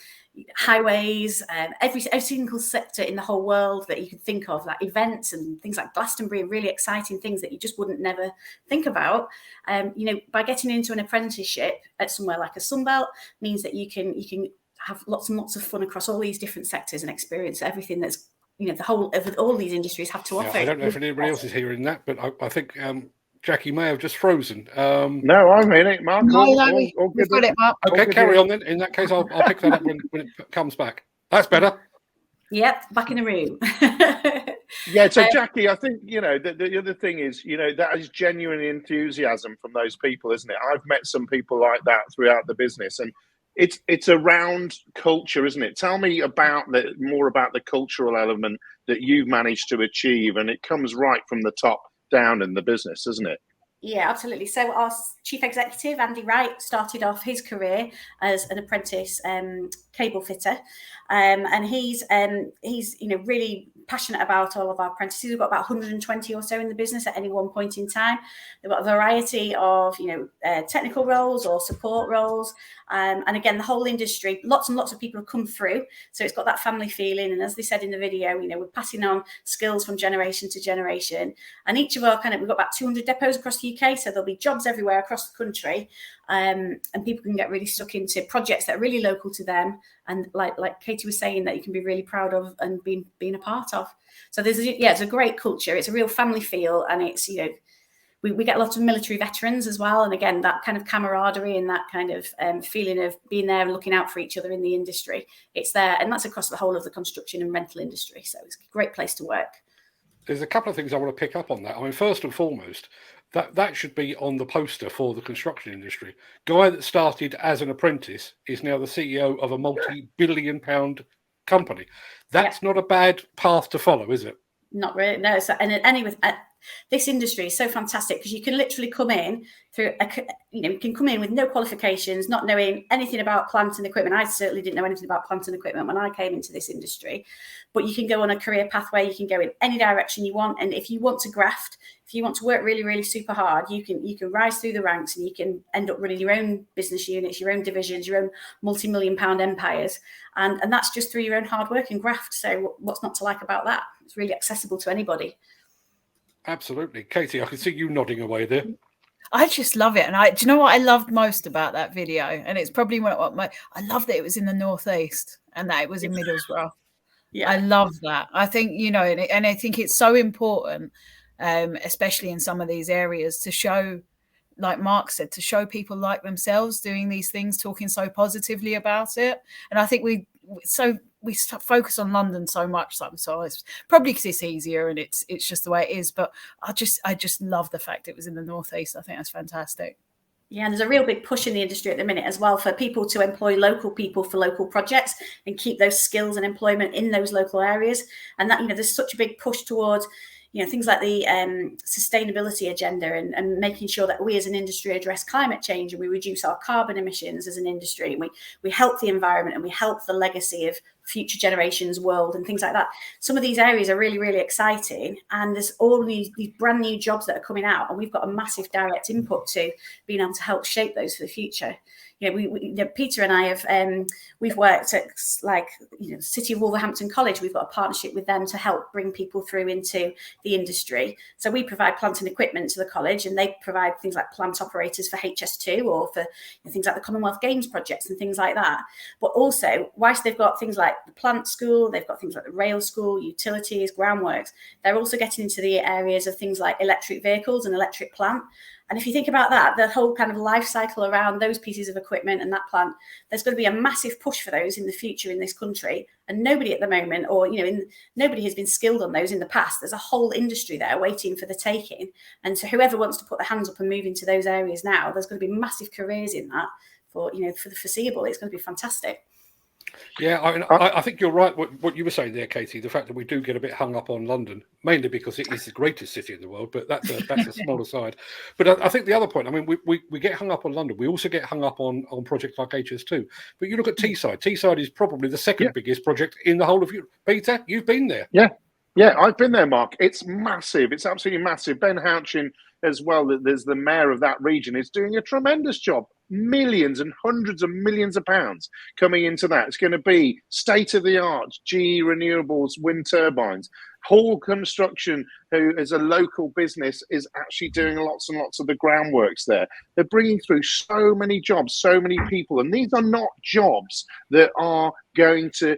highways, every single sector in the whole world that you could think of, like events and things like Glastonbury, and really exciting things that you just wouldn't never think about. You know, by getting into an apprenticeship at somewhere like a Sunbelt means that you can have lots and lots of fun across all these different sectors and experience everything that's, you know, the whole of all these industries have to offer. I don't know if anybody else is hearing that, but I think Jackie may have just frozen. No, I'm in it, Mark. No, we've got it, Mark. Okay, carry on then. In that case, I'll pick that up when it comes back. That's better. Yep, back in the room. Yeah, so Jackie, I think, you know, the other thing is, you know, that is genuine enthusiasm from those people, isn't it? I've met some people like that throughout the business, and it's around culture, isn't it? Tell me more about the cultural element that you've managed to achieve, and it comes right from the top down in the business, isn't it? Yeah, absolutely. So our chief executive, Andy Wright, started off his career as an apprentice cable fitter, and he's you know, really passionate about all of our apprentices. We've got about 120 or so in the business at any one point in time. They've got a variety of, you know, technical roles or support roles, and again, the whole industry, lots and lots of people have come through, so it's got that family feeling. And as they said in the video, you know, we're passing on skills from generation to generation, and each of our we've got about 200 depots across the UK, so there'll be jobs everywhere across the country, and people can get really stuck into projects that are really local to them, and like Katie was saying, that you can be really proud of and being a part of. So it's a great culture. It's a real family feel, and it's, you know, we get a lot of military veterans as well, and again, that kind of camaraderie and that kind of feeling of being there and looking out for each other in the industry, it's there, and that's across the whole of the construction and rental industry. So it's a great place to work. There's a couple of things I want to pick up on that. I mean, first and foremost, That should be on the poster for the construction industry. Guy that started as an apprentice is now the CEO of a multi-billion-pound company. That's not a bad path to follow, is it? Not really, no. So, and anyway, this industry is so fantastic because you can literally come in through, you can come in with no qualifications, not knowing anything about plant and equipment. I certainly didn't know anything about plant and equipment when I came into this industry, but you can go on a career pathway. You can go in any direction you want, and if you want to graft, if you want to work really, really super hard, you can rise through the ranks, and you can end up running your own business units, your own divisions, your own multi-million-pound empires, and that's just through your own hard work and graft. So what's not to like about that? It's really accessible to anybody. Absolutely. Katie, I can see you nodding away there. I just love it. And do you know what I loved most about that video? And it's probably I love that it was in the Northeast and that it was in Middlesbrough. Yeah, I love that. I think, and I think it's so important, especially in some of these areas, to show, like Mark said, to show people like themselves doing these things, talking so positively about it. And I think we focus on London so much sometimes, probably because it's easier and it's just the way it is. But I just love the fact it was in the Northeast. I think that's fantastic. Yeah, and there's a real big push in the industry at the minute as well for people to employ local people for local projects and keep those skills and employment in those local areas. And that, there's such a big push towards, things like the sustainability agenda and making sure that we as an industry address climate change and we reduce our carbon emissions as an industry. And we help the environment and we help the legacy of future generations world and things like that. Some of these areas are really, really exciting. And there's all these brand new jobs that are coming out. And we've got a massive direct input to being able to help shape those for the future. Peter and I have we've worked at City of Wolverhampton College. We've got a partnership with them to help bring people through into the industry. So we provide plant and equipment to the college, and they provide things like plant operators for HS2 or for things like the Commonwealth Games projects and things like that. But also, whilst they've got things like the plant school, they've got things like the rail school, utilities, groundworks, they're also getting into the areas of things like electric vehicles and electric plant. And if you think about that, the whole kind of life cycle around those pieces of equipment and that plant, there's going to be a massive push for those in the future in this country. And nobody at the moment, or, nobody has been skilled on those in the past. There's a whole industry there waiting for the taking. And so whoever wants to put their hands up and move into those areas now, there's going to be massive careers in that for the foreseeable. It's going to be fantastic. Yeah, I think you're right. What you were saying there, Katie, the fact that we do get a bit hung up on London, mainly because it is the greatest city in the world, but that's a smaller side. But I think the other point, we get hung up on London. We also get hung up on projects like HS2. But you look at Teesside. Teesside is probably the second biggest project in the whole of Europe. Peter, you've been there. Yeah, I've been there, Mark. It's massive. It's absolutely massive. Ben Houchin as well, there's the mayor of that region, is doing a tremendous job. Millions and hundreds of millions of pounds coming into that. It's going to be state-of-the-art GE Renewables wind turbines. Hall Construction, who is a local business, is actually doing lots and lots of the groundworks there. They're bringing through so many jobs, so many people. And these are not jobs that are going to,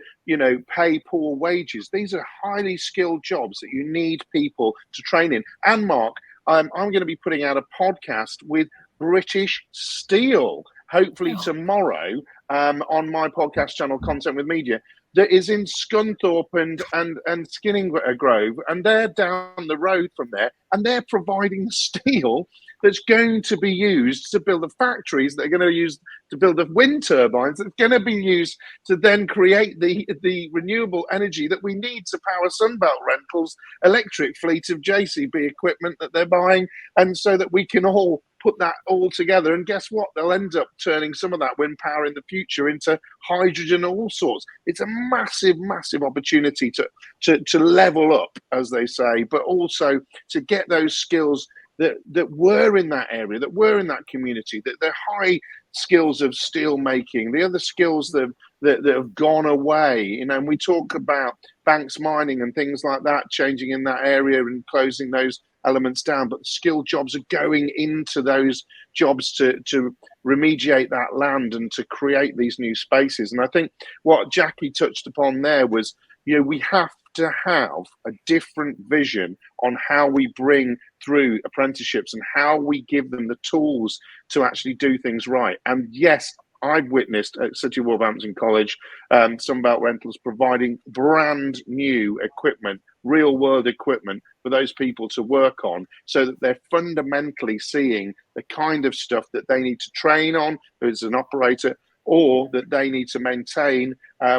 pay poor wages. These are highly skilled jobs that you need people to train in. And Mark, I'm going to be putting out a podcast with British Steel, hopefully tomorrow, on my podcast channel, Content with Media, that is in Scunthorpe and Skinning Grove, and they're down the road from there, and they're providing steel that's going to be used to build the factories that are going to use to build the wind turbines that's going to be used to then create the renewable energy that we need to power Sunbelt Rentals' electric fleet of JCB equipment that they're buying, and so that we can all put that all together. And guess what? They'll end up turning some of that wind power in the future into hydrogen, all sorts. It's a massive, massive opportunity to level up, as they say, but also to get those skills that were in that area, that were in that community, that they're high skills of steel making, the other skills that have gone away. And we talk about Banks mining and things like that changing in that area and closing those elements down, but skilled jobs are going into those jobs to remediate that land and to create these new spaces. And I think what Jackie touched upon there was, we have to have a different vision on how we bring through apprenticeships and how we give them the tools to actually do things right. And yes, I've witnessed at City of Wolverhampton College, Sunbelt Rentals providing brand new equipment real world equipment for those people to work on, so that they're fundamentally seeing the kind of stuff that they need to train on as an operator, or that they need to maintain,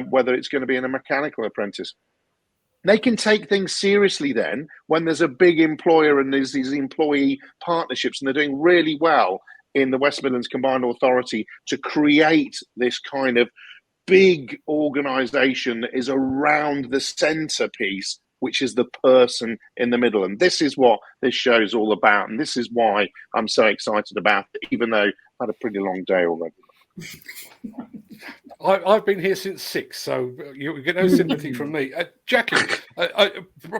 whether it's going to be in a mechanical apprentice. They can take things seriously then when there's a big employer and there's these employee partnerships, and they're doing really well in the West Midlands Combined Authority to create this kind of big organisation that is around the centrepiece, which is the person in the middle. And this is what this show is all about. And this is why I'm so excited about it, even though I've had a pretty long day already. I've been here since 6, so you get no sympathy from me. Jackie,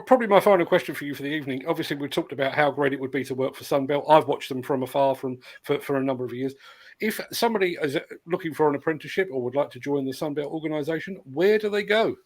probably my final question for you for the evening. Obviously, we talked about how great it would be to work for Sunbelt. I've watched them from afar for a number of years. If somebody is looking for an apprenticeship or would like to join the Sunbelt organisation, where do they go?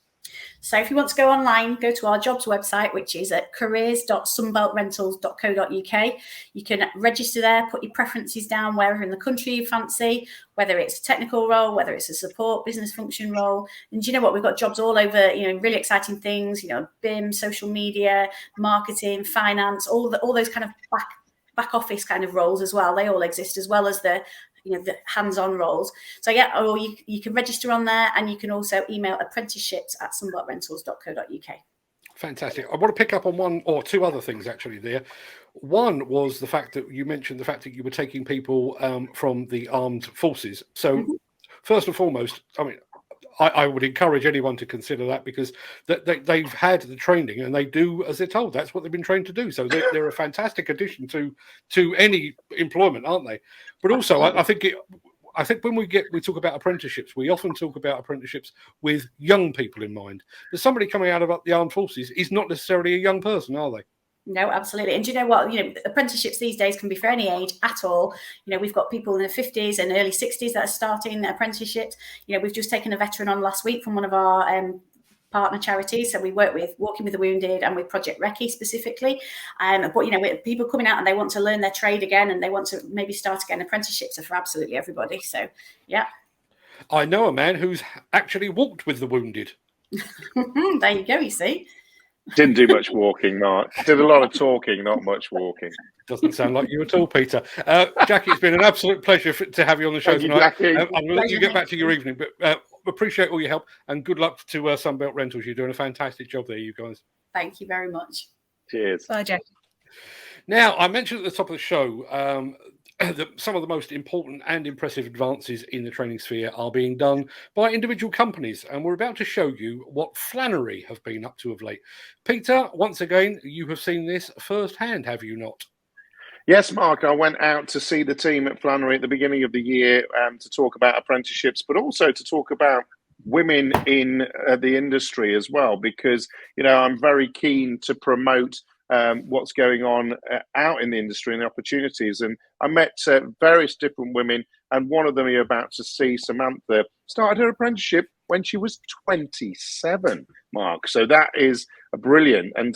So if you want to go online, go to our jobs website, which is at careers.sunbeltrentals.co.uk. You can register there, put your preferences down wherever in the country you fancy, whether it's a technical role, whether it's a support business function role. And do you know what? We've got jobs all over, really exciting things, BIM, social media, marketing, finance, all those kind of back office kind of roles as well. They all exist, as well as the hands-on roles. So or you can register on there, and you can also email apprenticeships@sunbeltrentals.co.uk. Fantastic. I want to pick up on one or two other things actually there. One was the fact that you mentioned the fact that you were taking people from the armed forces. So first and foremost, I mean, I would encourage anyone to consider that, because they've had the training and they do as they're told. That's what they've been trained to do. So they're a fantastic addition to any employment, aren't they? But also, I think when we talk about apprenticeships, we often talk about apprenticeships with young people in mind. But somebody coming out of the armed forces is not necessarily a young person, are they? No, absolutely. And do you know what? Apprenticeships these days can be for any age at all. we've got people in their 50s and early 60s that are starting their apprenticeships. We've just taken a veteran on last week from one of our partner charities. So we work with Walking with the Wounded and with Project Recce specifically. But with people coming out and they want to learn their trade again, and they want to maybe start again, apprenticeships are for absolutely everybody. So, yeah. I know a man who's actually walked with the wounded. There you go, you see. Didn't do much walking, Mark. Did a lot of talking, not much walking. Doesn't sound like you at all, Peter. Jackie, it's been an absolute pleasure to have you on the show tonight. I'm going to let you get back to your evening, but appreciate all your help, and good luck to Sunbelt Rentals. You're doing a fantastic job there, you guys. Thank you very much. Cheers. Bye, Jackie. Now, I mentioned at the top of the show that some of the most important and impressive advances in the training sphere are being done by individual companies, and we're about to show you what Flannery have been up to of late. Peter, once again, you have seen this firsthand, have you not? Yes, Mark, I went out to see the team at Flannery at the beginning of the year to talk about apprenticeships, but also to talk about women in the industry as well, because, I'm very keen to promote what's going on out in the industry and the opportunities. And I met various different women, and one of them you're about to see, Samantha, started her apprenticeship when she was 27, Mark. So that is brilliant. And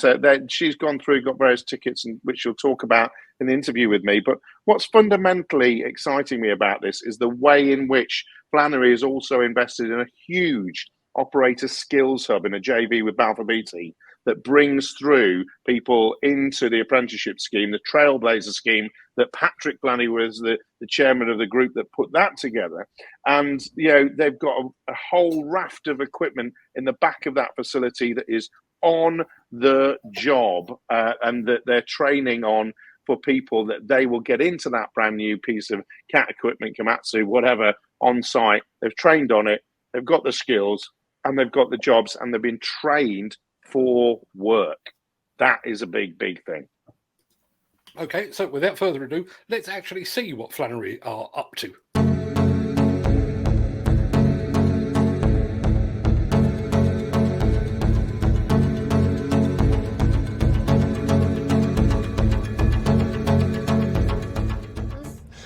she's gone through, got various tickets, which she'll talk about in the interview with me. But what's fundamentally exciting me about this is the way in which Flannery has also invested in a huge operator skills hub in a JV with Balfour Beatty that brings through people into the apprenticeship scheme, the Trailblazer scheme that Patrick Flannery was the chairman of the group that put that together. And, they've got a whole raft of equipment in the back of that facility that is on the job and that they're training on for people that they will get into that brand new piece of CAT equipment, Komatsu, whatever, on site. They've trained on it, they've got the skills, and they've got the jobs, and they've been trained for work. That is a big, big thing. Okay, so without further ado, let's actually see what Flannery are up to.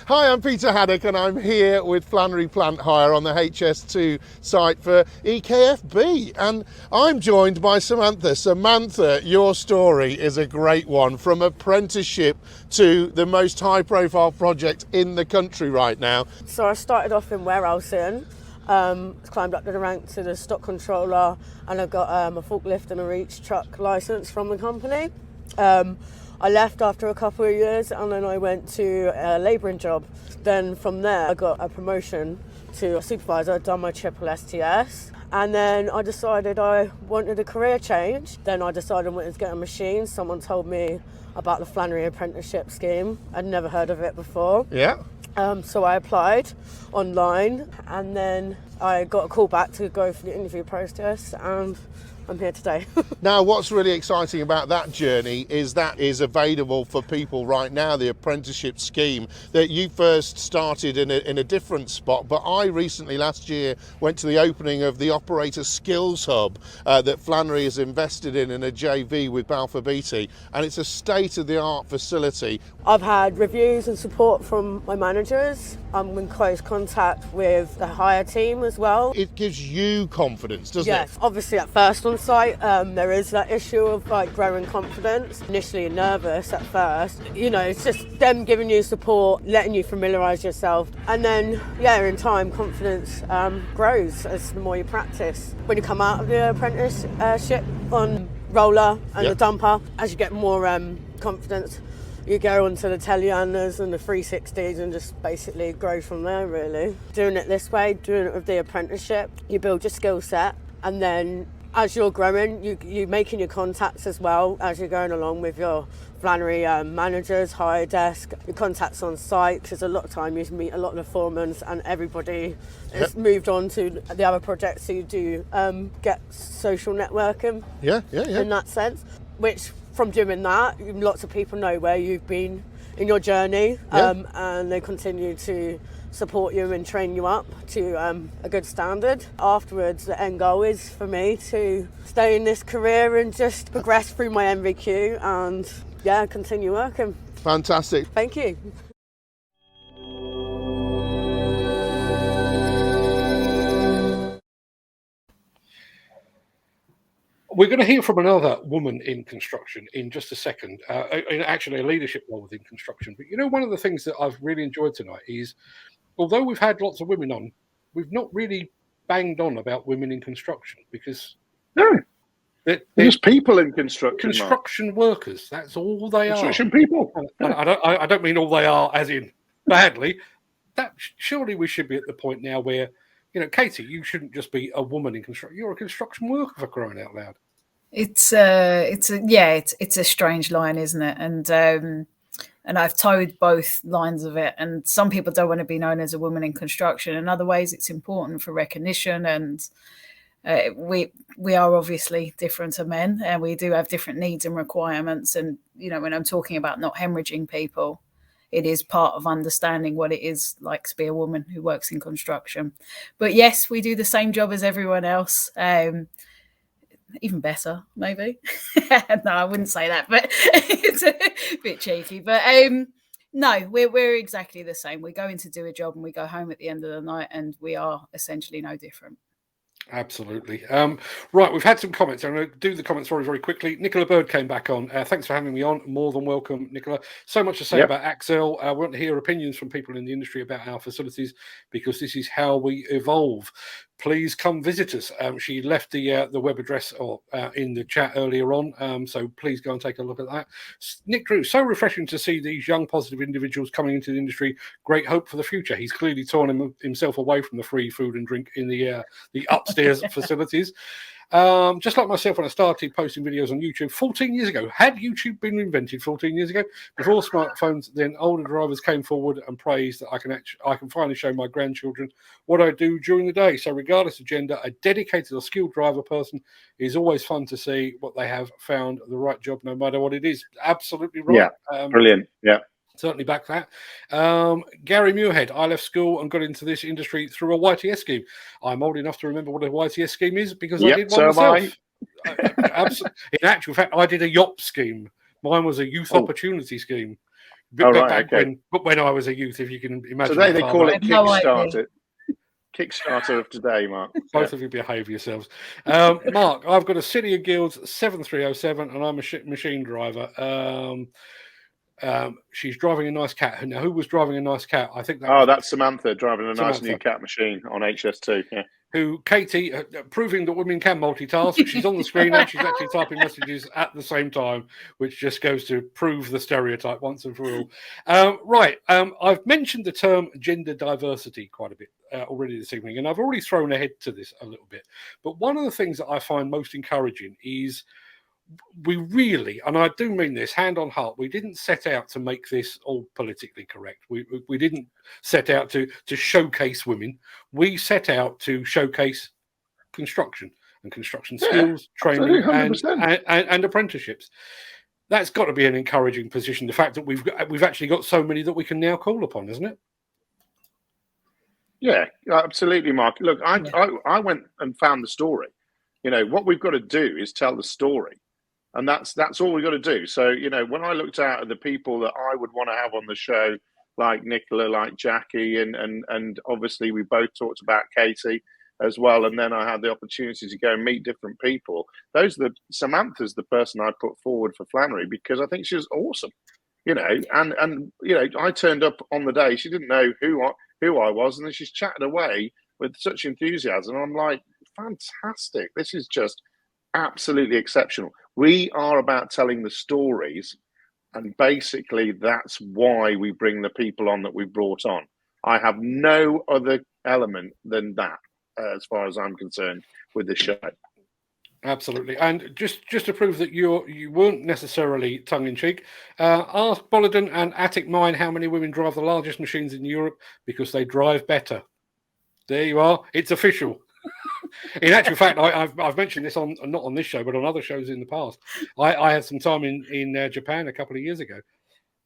Hi, I'm Peter Haddock, and I'm here with Flannery Plant Hire on the HS2 site for EKFB, and I'm joined by Samantha. Samantha, your story is a great one, from apprenticeship to the most high-profile project in the country right now. So I started off in warehousing, Climbed up the rank to the stock controller, and I got a forklift and a reach truck license from the company. I left after a couple of years, and then I went to a labouring job. Then from there I got a promotion to a supervisor. I'd done my triple STS, and then I decided I wanted a career change. Then I decided I wanted to get a machine. Someone told me about the Flannery Apprenticeship scheme. I'd never heard of it before. Yeah. So I applied online, and then I got a call back to go for the interview process, and I'm here today. Now, what's really exciting about that journey is that is available for people right now, the apprenticeship scheme that you first started in a different spot. But I recently, last year, went to the opening of the Operator Skills Hub that Flannery has invested in a JV with Balfour Beatty, and it's a state-of-the-art facility. I've had reviews and support from my managers. I'm in close contact with the hire team as well. It gives you confidence, doesn't it? Yes, obviously at first on site there is that issue of like growing confidence. Initially nervous at first, you know, it's just them giving you support, letting you familiarise yourself, and then in time confidence grows as the more you practice. When you come out of the apprenticeship on roller and the dumper, as you get more confidence, you go onto the telehandlers and the 360s and just basically grow from there, really. Doing it this way, doing it with the apprenticeship, you build your skill set, and then as you're growing, you're making your contacts as well as you're going along with your Flannery managers, hire desk, your contacts on site, because a lot of time you meet a lot of the foremen and everybody has moved on to the other projects, so you do get social networking in that sense, which from doing that, lots of people know where you've been in your journey, and they continue to support you and train you up to a good standard. Afterwards, the end goal is for me to stay in this career and just progress through my MVQ and continue working. Fantastic. Thank you. We're going to hear from another woman in construction in just a second, actually a leadership role within construction. But you know, one of the things that I've really enjoyed tonight is, although we've had lots of women on, we've not really banged on about women in construction, because they're just people in construction. Construction workers, that's all they construction are. People. I don't mean all they are as in badly. That surely we should be at the point now where, you know, Katie, you shouldn't just be a woman in construction. You're a construction worker, for crying out loud. It's a strange line, isn't it? And I've towed both lines of it. And some people don't want to be known as a woman in construction. In other ways, it's important for recognition. And we are obviously different to men, and we do have different needs and requirements. And, you know, when I'm talking about not hemorrhaging people, it is part of understanding what it is like to be a woman who works in construction. But yes, we do the same job as everyone else. Even better, maybe. No, I wouldn't say that, but it's a bit cheeky. But no, we're exactly the same. We go in to do a job and we go home at the end of the night, and we are essentially no different. Absolutely. Right, we've had some comments. I'm going to do the comments very, very quickly. Nicola Bird came back on. Thanks for having me on. More than welcome, Nicola. So much to say about Axel. I want to hear opinions from people in the industry about our facilities, because this is how we evolve. Please come visit us. She left the web address in the chat earlier on, so please go and take a look at that. Nick Drew, so refreshing to see these young positive individuals coming into the industry. Great hope for the future. He's clearly torn himself away from the free food and drink in the upstairs facilities. Just like myself, when I started posting videos on YouTube 14 years ago. Had YouTube been invented 14 years ago? Before smartphones, then older drivers came forward and praised that I can finally show my grandchildren what I do during the day. So regardless of gender, a dedicated or skilled driver person is always fun to see what they have found the right job, no matter what it is. Absolutely right. Yeah, brilliant. Yeah. Certainly back that. Gary Muirhead, I left school and got into this industry through a YTS scheme. I'm old enough to remember what a YTS scheme is, because I did one myself. In actual fact, I did a YOP scheme. Mine was a youth opportunity scheme. But when I was a youth, if you can imagine. Today they call it Kickstarter. Kickstarter of today, Mark. Both of you behave yourselves. Mark, I've got a City of Guilds 7307 and I'm a machine driver. She's driving a nice cat. Now, who was driving a nice cat? I think that was that's Samantha driving a nice Samantha. new cat machine on HS2. Yeah. Who, Katie, proving that women can multitask. She's on the screen and she's actually typing messages at the same time, which just goes to prove the stereotype once and for all. Right. I've mentioned the term gender diversity quite a bit already this evening, and I've already thrown ahead to this a little bit. But one of the things that I find most encouraging is we really, and I do mean this hand on heart, we didn't set out to make this all politically correct. We didn't set out to showcase women. We set out to showcase construction and construction skills, training, and apprenticeships. That's got to be an encouraging position. The fact that we've actually got so many that we can now call upon, isn't it? Yeah, absolutely, Mark. Look, I went and found the story. You know, what we've got to do is tell the story. And that's all we've got to do. So, you know, when I looked out at the people that I would want to have on the show, like Nicola, like Jackie, and obviously we both talked about Katie as well. And then I had the opportunity to go and meet different people. Samantha's the person I put forward for Flannery because I think she was awesome. You know, and you know, I turned up on the day. She didn't know who I was, and then she's chatted away with such enthusiasm. I'm like, fantastic. This is just absolutely exceptional. We are about telling the stories, and basically that's why we bring the people on that we brought on. I have no other element than that, as far as I'm concerned, with the show. Absolutely, and just to prove that you weren't necessarily tongue-in-cheek, ask Boliden and Attic Mine how many women drive the largest machines in Europe because they drive better. There you are. It's official. In actual fact, I've mentioned this on not on this show, but on other shows in the past. I had some time in Japan a couple of years ago,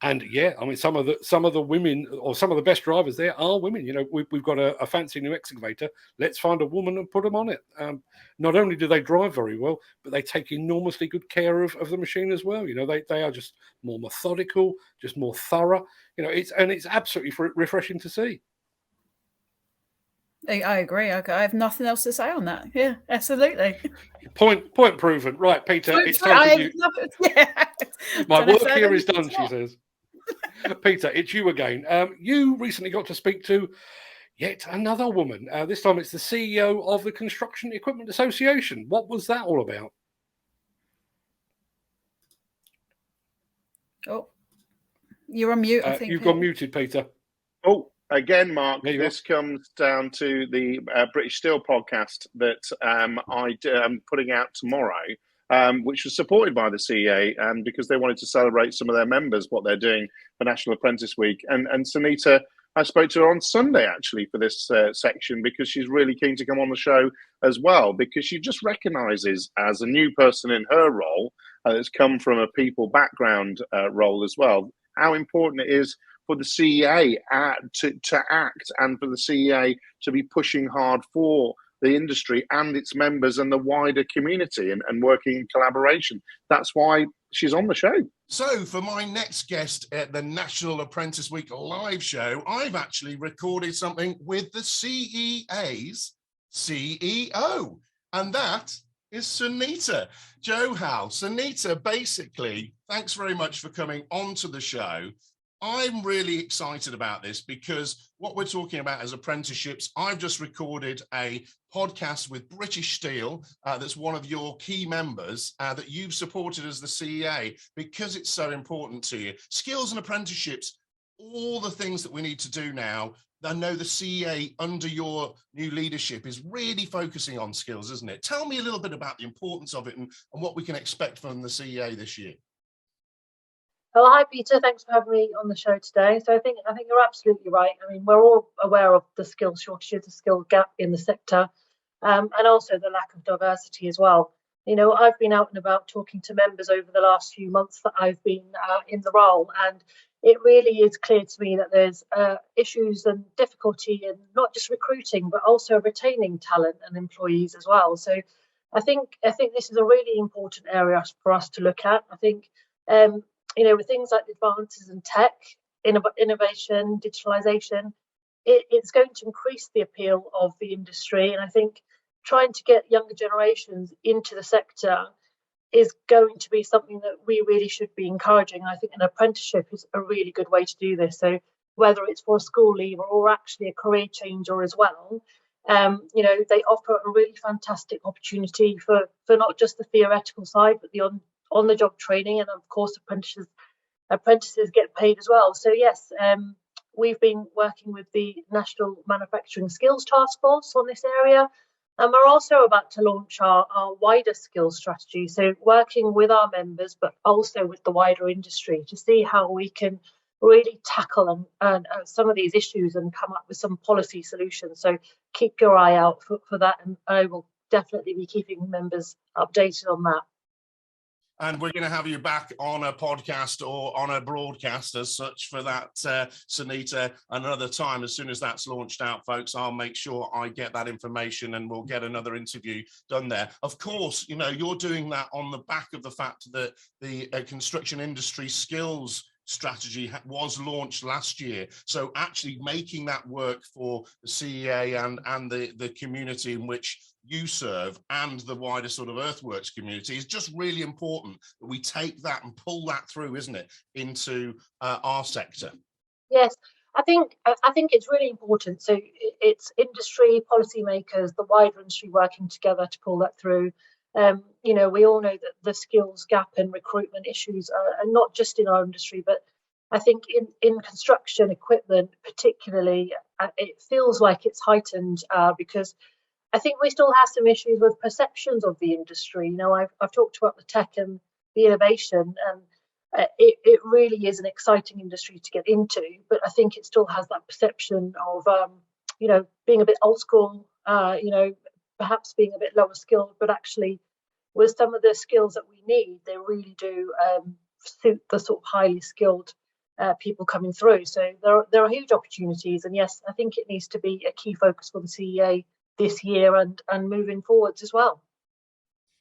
and yeah, I mean some of the women or some of the best drivers there are women. You know, we've got a fancy new excavator. Let's find a woman and put them on it. Not only do they drive very well, but they take enormously good care of the machine as well. You know, they are just more methodical, just more thorough. You know, it's absolutely refreshing to see. I agree. I have nothing else to say on that. Yeah, absolutely. Point proven. Right, Peter, it's time for you. Yeah. My work here is done, she says. Peter, it's you again. You recently got to speak to yet another woman. This time it's the CEO of the Construction Equipment Association. What was that all about? Oh, you're on mute, I think. You've gone muted, Peter. Oh, again, Mark, this comes down to the British Steel podcast that I'm putting out tomorrow, which was supported by the CEA because they wanted to celebrate some of their members, what they're doing for National Apprentice Week. And Sunita, I spoke to her on Sunday, actually, for this section because she's really keen to come on the show as well because she just recognises as a new person in her role that's come from a people background role as well, how important it is for the CEA to act and for the CEA to be pushing hard for the industry and its members and the wider community and working in collaboration. That's why she's on the show. So for my next guest at the National Apprentice Week live show, I've actually recorded something with the CEA's CEO, and that is Sunita Johal. Sunita, basically, thanks very much for coming onto the show. I'm really excited about this because what we're talking about as apprenticeships, I've just recorded a podcast with British Steel that's one of your key members that you've supported as the CEA because it's so important to you. Skills and apprenticeships, all the things that we need to do now. I know the CEA under your new leadership is really focusing on skills, isn't it? Tell me a little bit about the importance of it and what we can expect from the CEA this year. Well, hi, Peter. Thanks for having me on the show today. So I think you're absolutely right. I mean, we're all aware of the skill shortages, the skill gap in the sector, and also the lack of diversity as well. You know, I've been out and about talking to members over the last few months that I've been in the role, and it really is clear to me that there's issues and difficulty in not just recruiting, but also retaining talent and employees as well. So I think this is a really important area for us to look at. I think, you know, with things like advances in tech, innovation, digitalization, it's going to increase the appeal of the industry. And I think trying to get younger generations into the sector is going to be something that we really should be encouraging. I think an apprenticeship is a really good way to do this. So whether it's for a school leaver or actually a career changer as well, they offer a really fantastic opportunity for not just the theoretical side, but the on the job training, and of course apprentices get paid as well. So yes, we've been working with the National Manufacturing Skills Task Force on this area. And we're also about to launch our wider skills strategy. So working with our members, but also with the wider industry to see how we can really tackle some of these issues and come up with some policy solutions. So keep your eye out for that. And I will definitely be keeping members updated on that. And we're going to have you back on a podcast or on a broadcast as such for that, Sunita, another time. As soon as that's launched out, folks, I'll make sure I get that information and we'll get another interview done there. Of course, you're doing that on the back of the fact that the construction industry skills strategy was launched last year. So actually making that work for the CEA and the community in which you serve and the wider sort of earthworks community is just really important that we take that and pull that through, isn't it, into our sector? Yes, I think it's really important. So it's industry, policymakers, the wider industry working together to pull that through. We all know that the skills gap and recruitment issues are not just in our industry, but I think in construction equipment particularly, it feels like it's heightened because I think we still have some issues with perceptions of the industry. I've talked about the tech and the innovation, and it really is an exciting industry to get into, but I think it still has that perception of, being a bit old school, perhaps being a bit lower skilled, but actually with some of the skills that we need, they really do suit the sort of highly skilled people coming through. So there are huge opportunities, and yes, I think it needs to be a key focus for the CEA this year and moving forwards as well.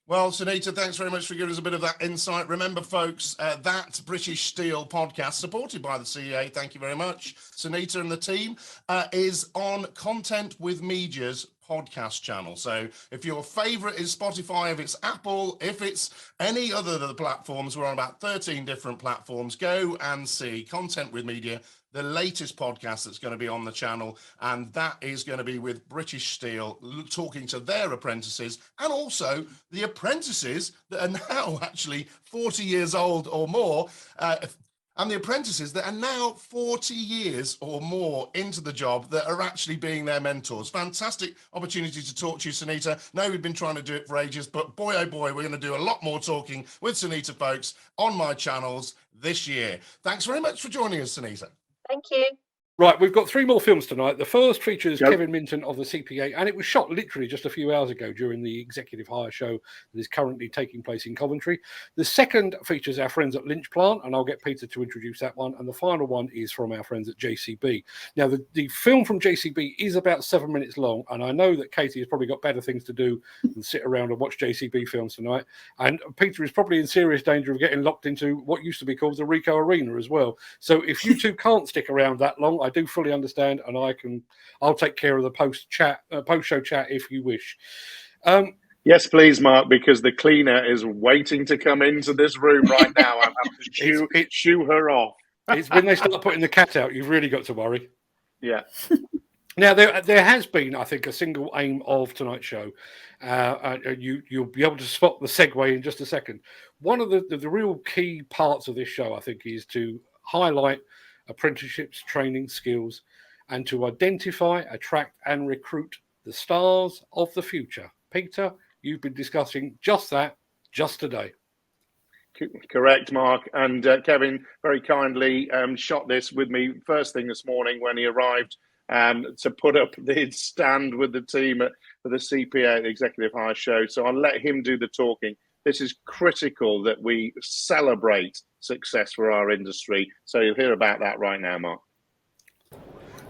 Well, Sunita, thanks very much for giving us a bit of that insight. Remember, folks, that British Steel podcast, supported by the CEA, thank you very much, Sunita and the team, is on Content with Media's podcast channel. So if your favorite is Spotify, if it's Apple, if it's any other of the platforms, we're on about 13 different platforms. Go and see Content with Media, the latest podcast that's going to be on the channel, and that is going to be with British Steel, talking to their apprentices and also the apprentices that are now actually 40 years old or more, and the apprentices that are now 40 years or more into the job that are actually being their mentors. Fantastic opportunity to talk to you, Sunita. No, we've been trying to do it for ages, but boy, oh boy, we're going to do a lot more talking with Sunita, folks, on my channels this year. Thanks very much for joining us, Sunita. Thank you. Right, we've got 3 more films tonight. The first features Kevin Minton of the CPA, and it was shot literally just a few hours ago during the executive hire show that is currently taking place in Coventry. The second features our friends at Lynch Plant, and I'll get Peter to introduce that one. And the final one is from our friends at JCB. Now, the film from JCB is about 7 minutes long, and I know that Katie has probably got better things to do than sit around and watch JCB films tonight. And Peter is probably in serious danger of getting locked into what used to be called the Rico Arena as well. So if you two can't stick around that long, I do fully understand, and I'll take care of the post-show chat if you wish. Yes, please, Mark, because the cleaner is waiting to come into this room right now. I have to shoo her off. It's when they start putting the cat out, you've really got to worry. Yeah. Now, there has been, I think, a single aim of tonight's show. You'll be able to spot the segue in just a second. One of the real key parts of this show, I think, is to highlight apprenticeships, training, skills, and to identify, attract, and recruit the stars of the future. Peter, you've been discussing just that just today. Correct, Mark. And Kevin very kindly shot this with me first thing this morning when he arrived to put up the stand with the team for the CPA, the Executive Hire Show. So I'll let him do the talking. This is critical that we celebrate success for our industry. So you'll hear about that right now, Mark.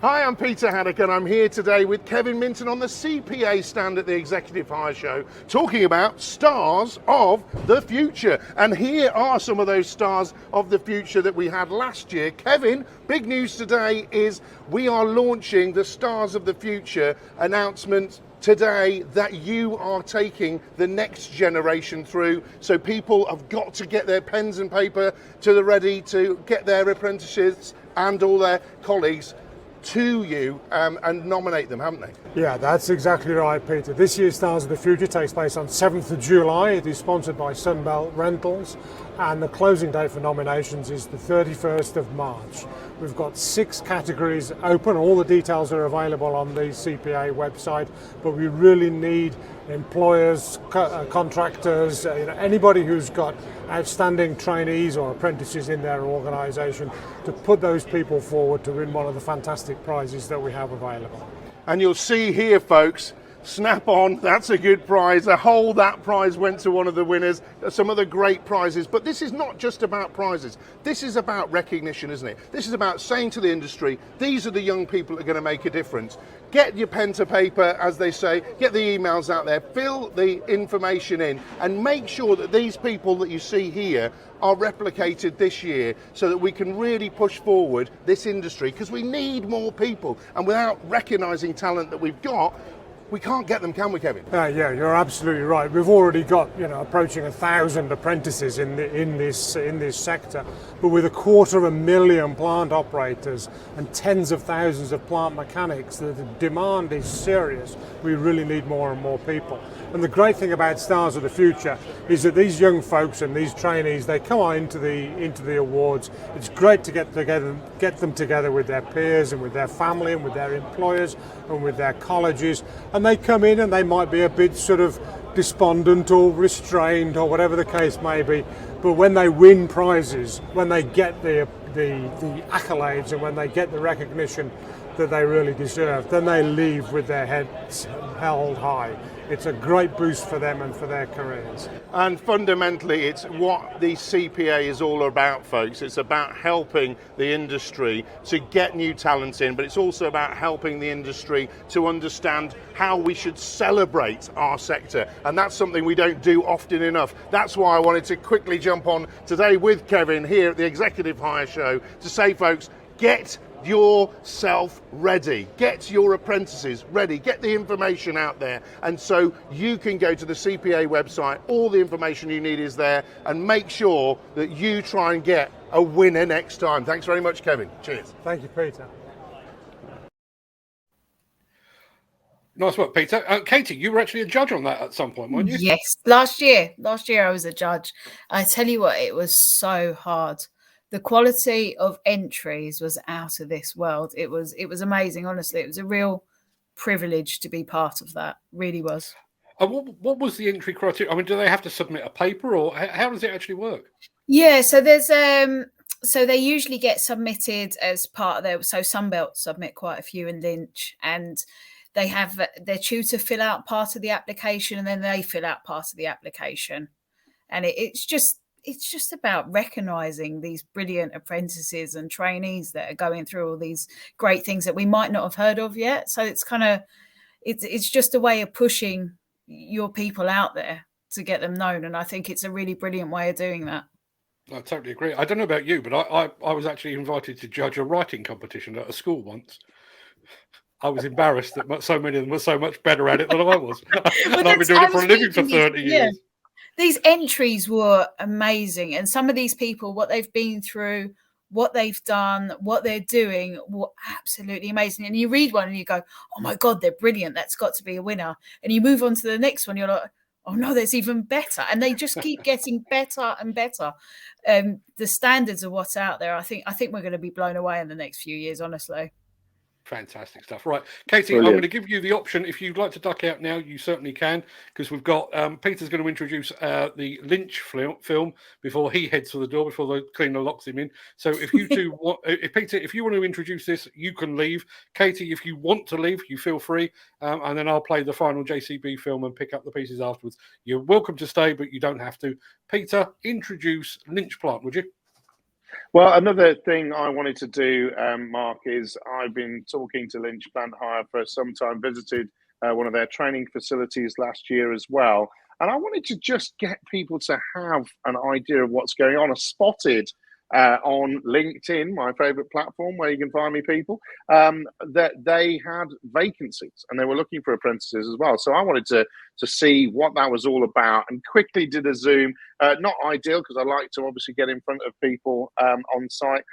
Hi, I'm Peter Haddock and I'm here today with Kevin Minton on the CPA stand at the Executive Hire Show, talking about stars of the future. And here are some of those stars of the future that we had last year. Kevin, big news today is we are launching the Stars of the Future announcement today, that you are taking the next generation through. So people have got to get their pens and paper to the ready to get their apprentices and all their colleagues to you and nominate them, haven't they? Yeah, that's exactly right, Peter. This year's Stars of the Future takes place on 7th of July. It is sponsored by Sunbelt Rentals, and the closing date for nominations is the 31st of March. We've got 6 categories open. All the details are available on the CPA website, but we really need employers, contractors, anybody who's got outstanding trainees or apprentices in their organisation to put those people forward to win one of the fantastic prizes that we have available. And you'll see here, folks, snap on, that's a good prize. That prize went to one of the winners. Some other great prizes, but this is not just about prizes. This is about recognition, isn't it? This is about saying to the industry, these are the young people that are going to make a difference. Get your pen to paper, as they say, get the emails out there, fill the information in, and make sure that these people that you see here are replicated this year so that we can really push forward this industry, because we need more people. And without recognising talent that we've got, we can't get them, can we, Kevin? Yeah, you're absolutely right. We've already got, approaching 1,000 apprentices in this sector, but with 250,000 plant operators and tens of thousands of plant mechanics, the demand is serious. We really need more and more people. And the great thing about Stars of the Future is that these young folks and these trainees, they come on into the awards. It's great to get them together with their peers and with their family and with their employers and with their colleges. And they come in and they might be a bit sort of despondent or restrained or whatever the case may be. But when they win prizes, when they get the accolades and when they get the recognition that they really deserve, then they leave with their heads held high. It's a great boost for them and for their careers. And fundamentally, it's what the CPA is all about, folks. It's about helping the industry to get new talent in, but it's also about helping the industry to understand how we should celebrate our sector. And that's something we don't do often enough. That's why I wanted to quickly jump on today with Kevin here at the Executive Hire Show to say, folks, get yourself ready, get your apprentices ready, get the information out there, and so you can go to the CPA website. All the information you need is there, and make sure that you try and get a winner next time. Thanks very much, Kevin. Cheers. Thank you, Peter. Nice work, Peter. Katie, you were actually a judge on that at some point, weren't you? Yes, last year I was a judge. I tell you what, it was so hard. The quality of entries was out of this world. It was amazing, honestly. It was a real privilege to be part of that. Really was. What was the entry criteria? I mean, do they have to submit a paper, or how does it actually work? Yeah, so there's so they usually get submitted as part of their. So Sunbelt submit quite a few in Lynch, and they have their tutor fill out part of the application, and then they fill out part of the application, and it's just about recognising these brilliant apprentices and trainees that are going through all these great things that we might not have heard of yet. So it's just a way of pushing your people out there to get them known. And I think it's a really brilliant way of doing that. I totally agree. I don't know about you, but I was actually invited to judge a writing competition at a school once. I was embarrassed that so many of them were so much better at it than I was. And I've been doing it for a living for 30 years. These entries were amazing. And some of these people, what they've been through, what they've done, what they're doing, were absolutely amazing. And you read one and you go, oh my God, they're brilliant. That's got to be a winner. And you move on to the next one. You're like, oh no, there's even better. And they just keep getting better and better. The standards of what's out there, I think we're going to be blown away in the next few years, honestly. Fantastic stuff. Right, Katie, Brilliant. I'm going to give you the option. If you'd like to duck out now, you certainly can, because we've got Peter's going to introduce the Lynch film before he heads for the door, before the cleaner locks him in. So if you two want, Peter, if you want to introduce this, you can leave. Katie, if you want to leave, you feel free, and then I'll play the final JCB film and pick up the pieces afterwards. You're welcome to stay, but you don't have to. Peter, introduce Lynch Plant, would you? Well, another thing I wanted to do, Mark, is I've been talking to Lynch Plant Hire for some time, visited one of their training facilities last year as well. And I wanted to just get people to have an idea of what's going on. I spotted on LinkedIn, my favorite platform where you can find me people, that they had vacancies and they were looking for apprentices as well. So I wanted to see what that was all about, and quickly did a Zoom. Not ideal, because I like to obviously get in front of people on site,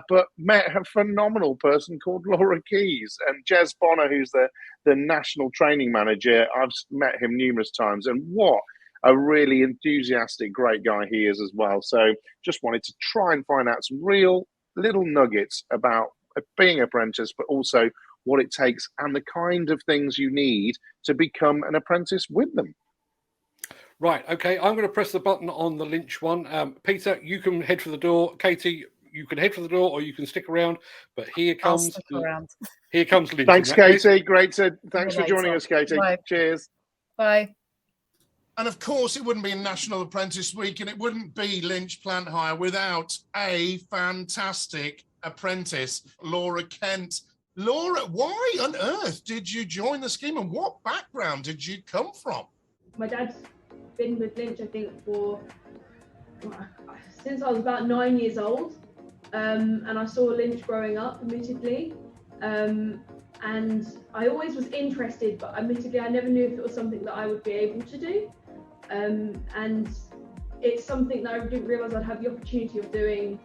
but met a phenomenal person called Laura Keys, and Jez Bonner, who's the national training manager. I've met him numerous times, and what a really enthusiastic, great guy he is as well. So just wanted to try and find out some real little nuggets about being an apprentice, but also what it takes and the kind of things you need to become an apprentice with them. Right, okay, I'm going to press the button on the Lynch one. Peter, you can head for the door. Katie, you can head for the door, or you can stick around. But here comes Here comes Lynch. Thanks, Katie. Thanks for joining us, Katie. Bye. Cheers. Bye. And of course, it wouldn't be National Apprentice Week, and it wouldn't be Lynch Plant Hire without a fantastic apprentice, Laura Kent. Laura, why on earth did you join the scheme, and what background did you come from? My dad's been with Lynch, I think, since I was about 9 years old, and I saw Lynch growing up, admittedly, and I always was interested, but admittedly I never knew if it was something that I would be able to do, and it's something that I didn't realise I'd have the opportunity of doing,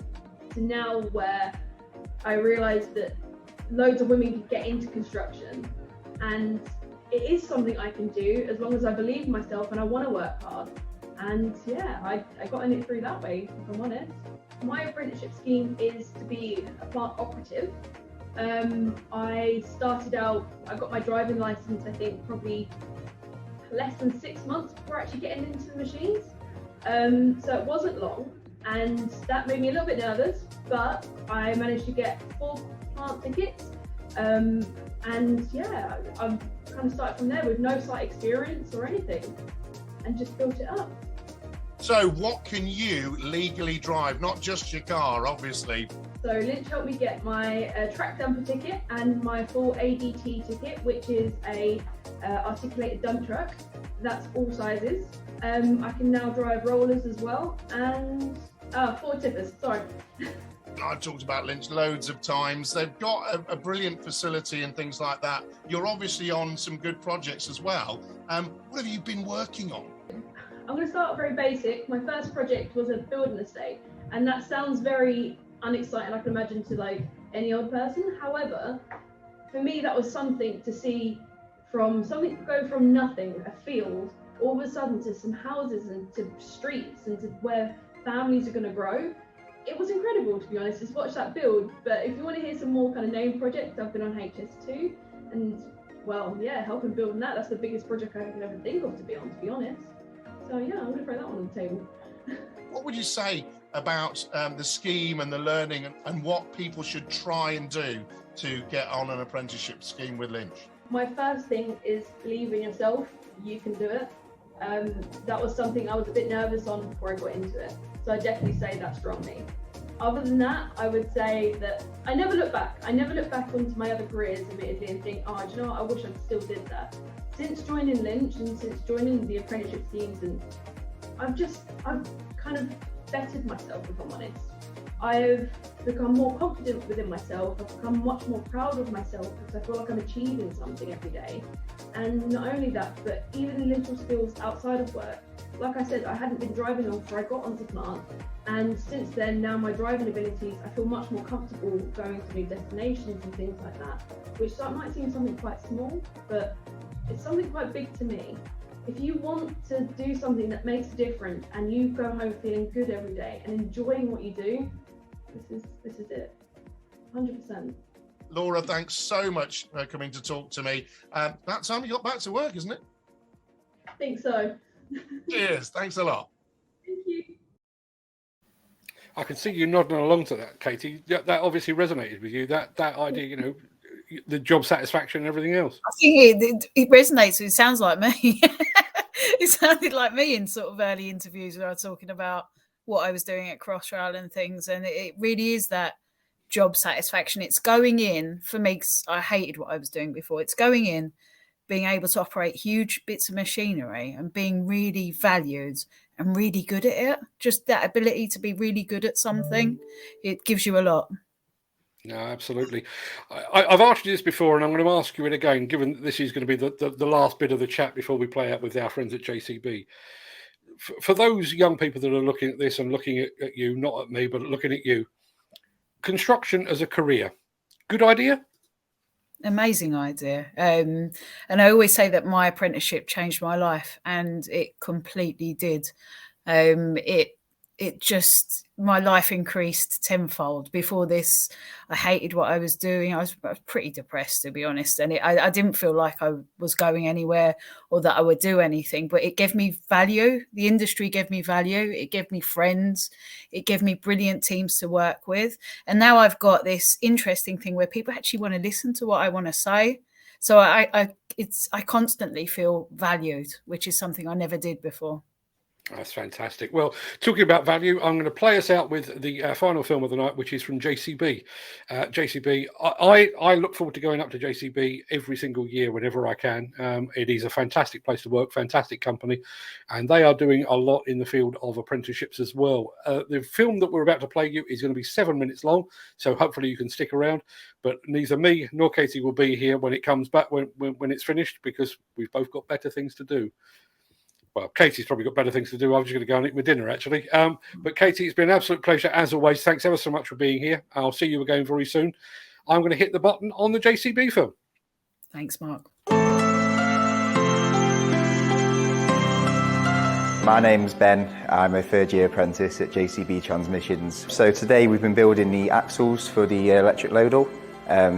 to now where I realised that loads of women could get into construction, and it is something I can do as long as I believe in myself and I want to work hard. And yeah, I got in it through that way, if I'm honest. My apprenticeship scheme is to be a plant operative. I started out, I got my driving license, I think probably less than 6 months before actually getting into the machines. So it wasn't long, and that made me a little bit nervous, but I managed to get 4 plant tickets. And yeah, I've kind of started from there with no site experience or anything, and just built it up. So what can you legally drive? Not just your car, obviously. So Lynch helped me get my track dumper ticket and my full ADT ticket, which is a articulated dump truck. That's all sizes. I can now drive rollers as well, and 4 tippers, sorry. I've talked about Lynch loads of times. They've got a brilliant facility and things like that. You're obviously on some good projects as well. What have you been working on? I'm going to start very basic. My first project was a building estate, and that sounds very unexciting, I can imagine, to like any old person. However, for me, that was something to see from something to go from nothing, a field, all of a sudden to some houses and to streets and to where families are going to grow. It was incredible, to be honest, just watch that build. But if you want to hear some more kind of name projects, I've been on HS2, and well, yeah, helping building that. That's the biggest project I can ever think of, to be honest. So yeah, I'm going to throw that one on the table. What would you say about the scheme and the learning and what people should try and do to get on an apprenticeship scheme with Lynch? My first thing is believe in yourself. You can do it. That was something I was a bit nervous on before I got into it. So I definitely say that strongly. Other than that, I would say that I never look back. I never look back onto my other careers, admittedly, and think, oh, do you know what? I wish I still did that. Since joining Lynch and since joining the apprenticeship schemes, and I've kind of bettered myself, if I'm honest. I've become more confident within myself. I've become much more proud of myself because I feel like I'm achieving something every day. And not only that, but even little skills outside of work. Like I said, I hadn't been driving long before I got onto plant. And since then, now my driving abilities, I feel much more comfortable going to new destinations and things like that, which might seem something quite small, but it's something quite big to me. If you want to do something that makes a difference and you go home feeling good every day and enjoying what you do, this is it, 100%. Laura, thanks so much for coming to talk to me. That time you got back to work, isn't it? I think so. Cheers, thanks a lot. Thank you. I can see you nodding along to that, Katie. That obviously resonated with you. That idea, you know, the job satisfaction and everything else. I think it resonates. It sounds like me. It sounded like me in sort of early interviews where I was talking about what I was doing at Crossrail and things. And it really is that job satisfaction. It's going in for me. I hated what I was doing before. It's going in, being able to operate huge bits of machinery and being really valued and really good at it. Just that ability to be really good at something, it gives you a lot. No, absolutely. I've asked you this before, and I'm going to ask you it again, given that this is going to be the last bit of the chat before we play out with our friends at JCB. For those young people that are looking at this and looking at you, not at me, but looking at you, construction as a career, good idea? Amazing idea. And I always say that my apprenticeship changed my life, and it completely did. It just, my life increased tenfold. Before this, I hated what I was doing. I was pretty depressed, to be honest. And I didn't feel like I was going anywhere or that I would do anything, but it gave me value. The industry gave me value. It gave me friends. It gave me brilliant teams to work with. And now I've got this interesting thing where people actually want to listen to what I want to say. So I constantly feel valued, which is something I never did before. That's fantastic. Well, talking about value, I'm going to play us out with the final film of the night, which is from JCB. JCB, I look forward to going up to JCB every single year whenever I can. It is a fantastic place to work, fantastic company, and they are doing a lot in the field of apprenticeships as well. The film that we're about to play you is going to be 7 minutes long, so hopefully you can stick around. But neither me nor Katie will be here when it comes back, when it's finished, because we've both got better things to do. Well, Katie's probably got better things to do. I was just going to go and eat my dinner, actually. But Katie, it's been an absolute pleasure, as always. Thanks ever so much for being here. I'll see you again very soon. I'm going to hit the button on the JCB film. Thanks, Mark. My name's Ben. I'm a third-year apprentice at JCB Transmissions. So today we've been building the axles for the electric loadle.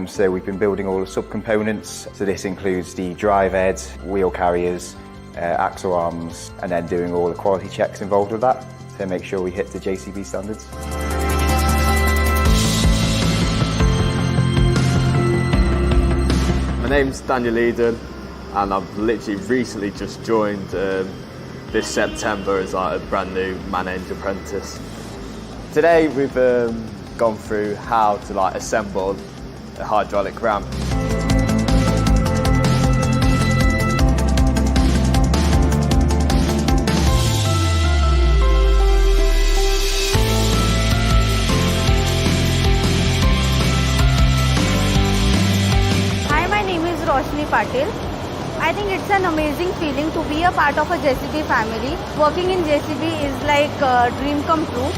So we've been building all the subcomponents. So this includes the drive head, wheel carriers, axle arms, and then doing all the quality checks involved with that to make sure we hit the JCB standards. My name's Daniel Eden, and I've literally recently just joined this September as a brand new man-eng apprentice. Today we've gone through how to assemble a hydraulic ramp. Patil. I think it's an amazing feeling to be a part of a JCB family. Working in JCB is like a dream come true.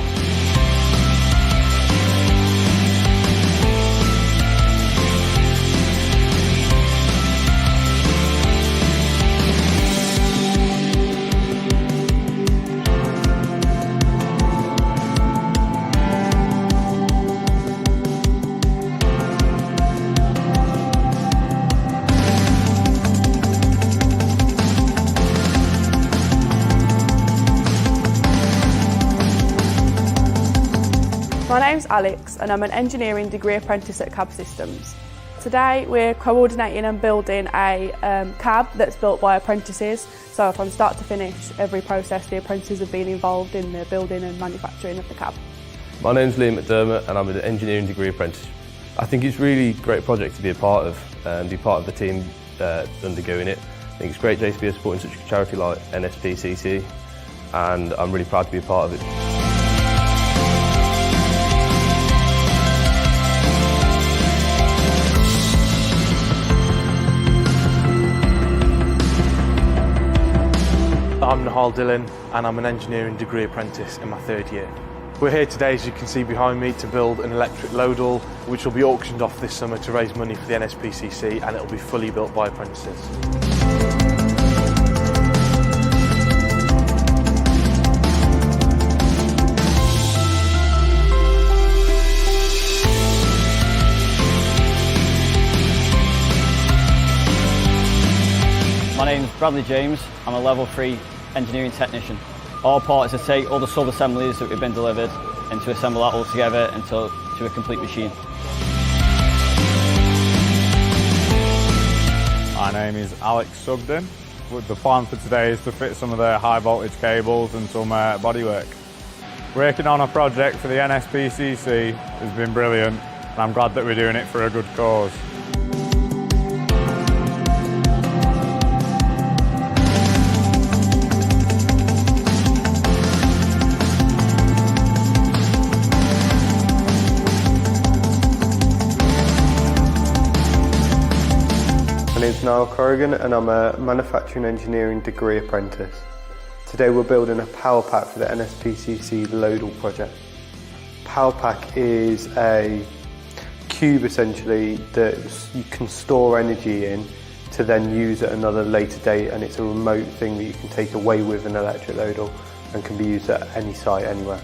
My name's Alex and I'm an engineering degree apprentice at Cab Systems. Today we're coordinating and building a cab that's built by apprentices, so from start to finish every process the apprentices have been involved in the building and manufacturing of the cab. My name's Liam McDermott and I'm an engineering degree apprentice. I think it's a really great project to be a part of and be part of the team undergoing it. I think it's great JCB is supporting such a charity like NSPCC, and I'm really proud to be a part of it. I'm Nahal Dillon and I'm an engineering degree apprentice in my third year. We're here today, as you can see behind me, to build an electric loadle which will be auctioned off this summer to raise money for the NSPCC, and it will be fully built by apprentices. My name's Bradley James. I'm a level 3 engineering technician. Our part is to take all the sub-assemblies that we've been delivered and to assemble that all together to a complete machine. My name is Alex Sugden. The plan for today is to fit some of the high voltage cables and some bodywork. Working on a project for the NSPCC has been brilliant, and I'm glad that we're doing it for a good cause. My name's Niall Corrigan and I'm a manufacturing engineering degree apprentice. Today we're building a power pack for the NSPCC Lodal project. Power pack is a cube essentially that you can store energy in to then use at another later date, and it's a remote thing that you can take away with an electric Lodal and can be used at any site anywhere.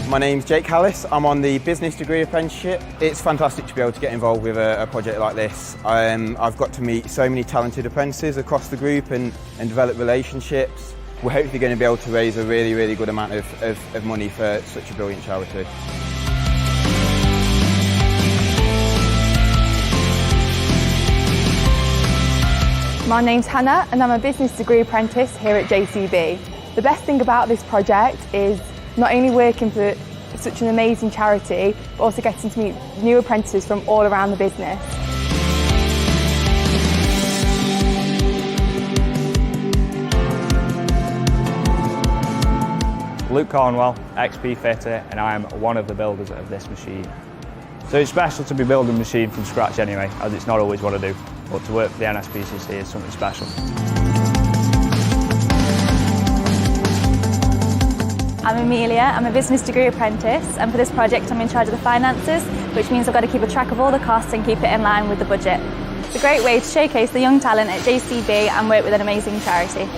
My name's Jake Hallis, I'm on the business degree apprenticeship. It's fantastic to be able to get involved with a project like this. I've got to meet so many talented apprentices across the group and develop relationships. We're hopefully going to be able to raise a really good amount of money for such a brilliant charity. My name's Hannah and I'm a business degree apprentice here at JCB. The best thing about this project is not only working for such an amazing charity, but also getting to meet new apprentices from all around the business. Luke Cornwell, XP fitter, and I am one of the builders of this machine. So it's special to be building a machine from scratch anyway, as it's not always what I do, but to work for the NSPCC is something special. I'm Amelia, I'm a business degree apprentice, and for this project I'm in charge of the finances, which means I've got to keep a track of all the costs and keep it in line with the budget. It's a great way to showcase the young talent at JCB and work with an amazing charity.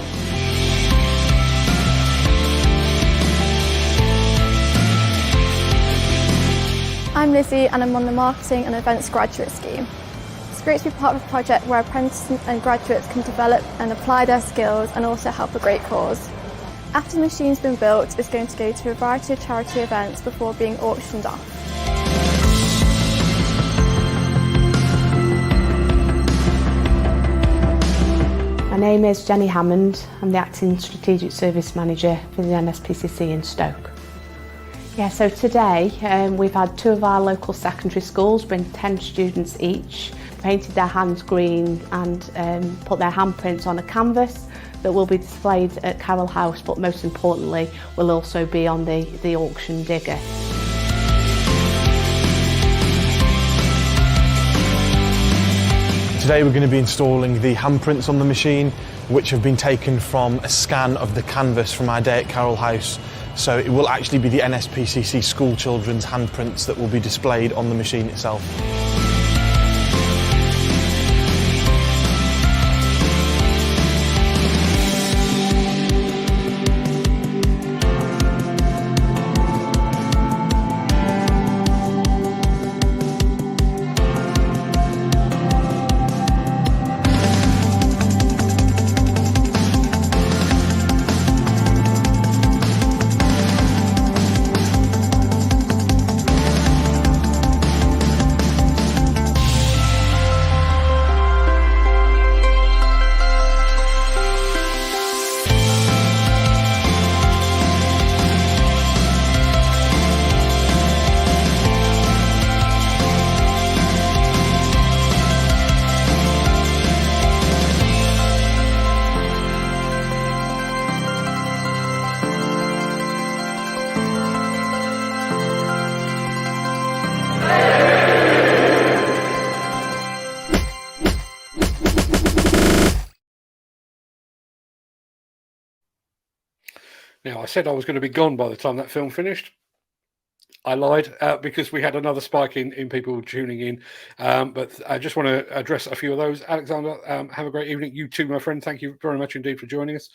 I'm Lizzie and I'm on the Marketing and Events Graduate Scheme. It's great to be part of a project where apprentices and graduates can develop and apply their skills and also help a great cause. After the machine's been built, it's going to go to a variety of charity events before being auctioned off. My name is Jenny Hammond. I'm the Acting Strategic Service Manager for the NSPCC in Stoke. Yeah, so today we've had 2 of our local secondary schools bring 10 students each, painted their hands green and put their handprints on a canvas that will be displayed at Carroll House, but most importantly will also be on the auction digger. Today we're going to be installing the handprints on the machine, which have been taken from a scan of the canvas from our day at Carroll House. So it will actually be the NSPCC school children's handprints that will be displayed on the machine itself. Now, I said I was going to be gone by the time that film finished. I lied because we had another spike in people tuning in. But I just want to address a few of those. Alexander, have a great evening. You too, my friend. Thank you very much indeed for joining us.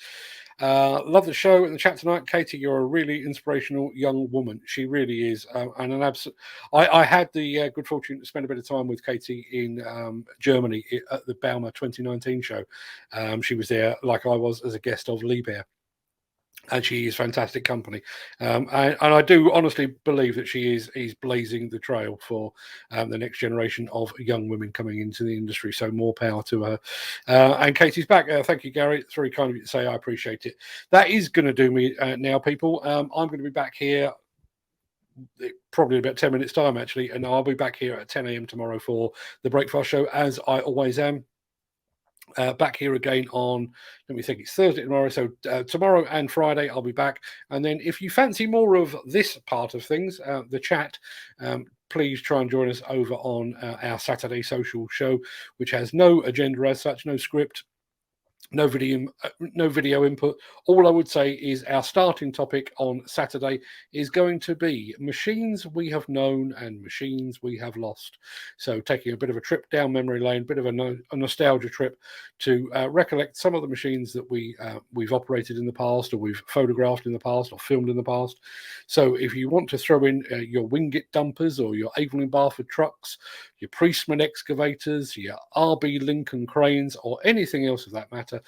Love the show and the chat tonight. Katie, you're a really inspirational young woman. She really is. And an absolute. I had the good fortune to spend a bit of time with Katie in Germany at the Bauma 2019 show. She was there, like I was, as a guest of Lee Bear. And she is fantastic company. And I do honestly believe that she is blazing the trail for the next generation of young women coming into the industry. So more power to her. And Katie's back. Thank you, Gary. It's very kind of you to say. I appreciate it. That is going to do me now, people. I'm going to be back here probably about 10 minutes time, actually. And I'll be back here at 10 a.m. tomorrow for the Breakfast Show, as I always am. Back here again on, let me think, it's Thursday tomorrow, so tomorrow and Friday I'll be back. And then if you fancy more of this part of things, the chat, please try and join us over on our Saturday social show, which has no agenda as such, no script, no video input. All I would say is our starting topic on Saturday is going to be machines we have known and machines we have lost. So taking a bit of a trip down memory lane, bit of a nostalgia trip to recollect some of the machines that we've operated in the past, or we've photographed in the past, or filmed in the past. So if you want to throw in your Wingate dumpers, or your Avon Barford trucks, your Priestman excavators, your RB Lincoln cranes, or anything else of that matter,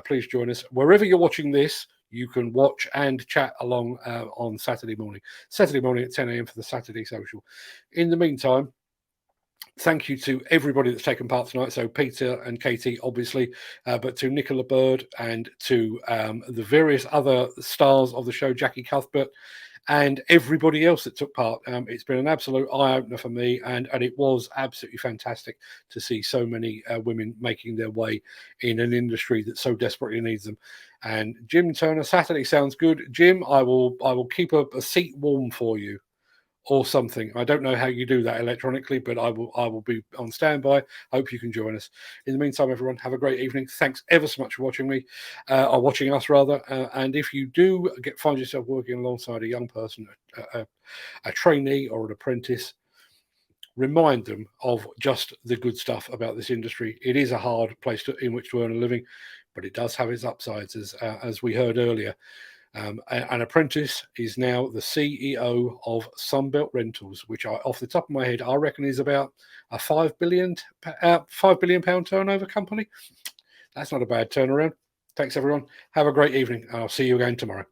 please join us. Wherever you're watching this, you can watch and chat along on Saturday morning at 10 a.m. for the Saturday social. In the meantime, thank you to everybody that's taken part tonight. So Peter and Katie, obviously, but to Nicola Bird and to the various other stars of the show, Jackie Cuthbert, and everybody else that took part. It's been an absolute eye-opener for me, and it was absolutely fantastic to see so many women making their way in an industry that so desperately needs them. And Jim Turner, Saturday sounds good. Jim, I will keep a seat warm for you, or something. I don't know how you do that electronically, but I will be on standby. Hope you can join us. In the meantime, everyone, have a great evening. Thanks ever so much for watching me, or watching us rather. And if you do find yourself working alongside a young person, a trainee or an apprentice, remind them of just the good stuff about this industry. It is a hard place in which to earn a living, but it does have its upsides, as we heard earlier. An apprentice is now the CEO of Sunbelt Rentals, which off the top of my head, I reckon is about a £5 billion turnover company. That's not a bad turnaround. Thanks, everyone. Have a great evening. I'll see you again tomorrow.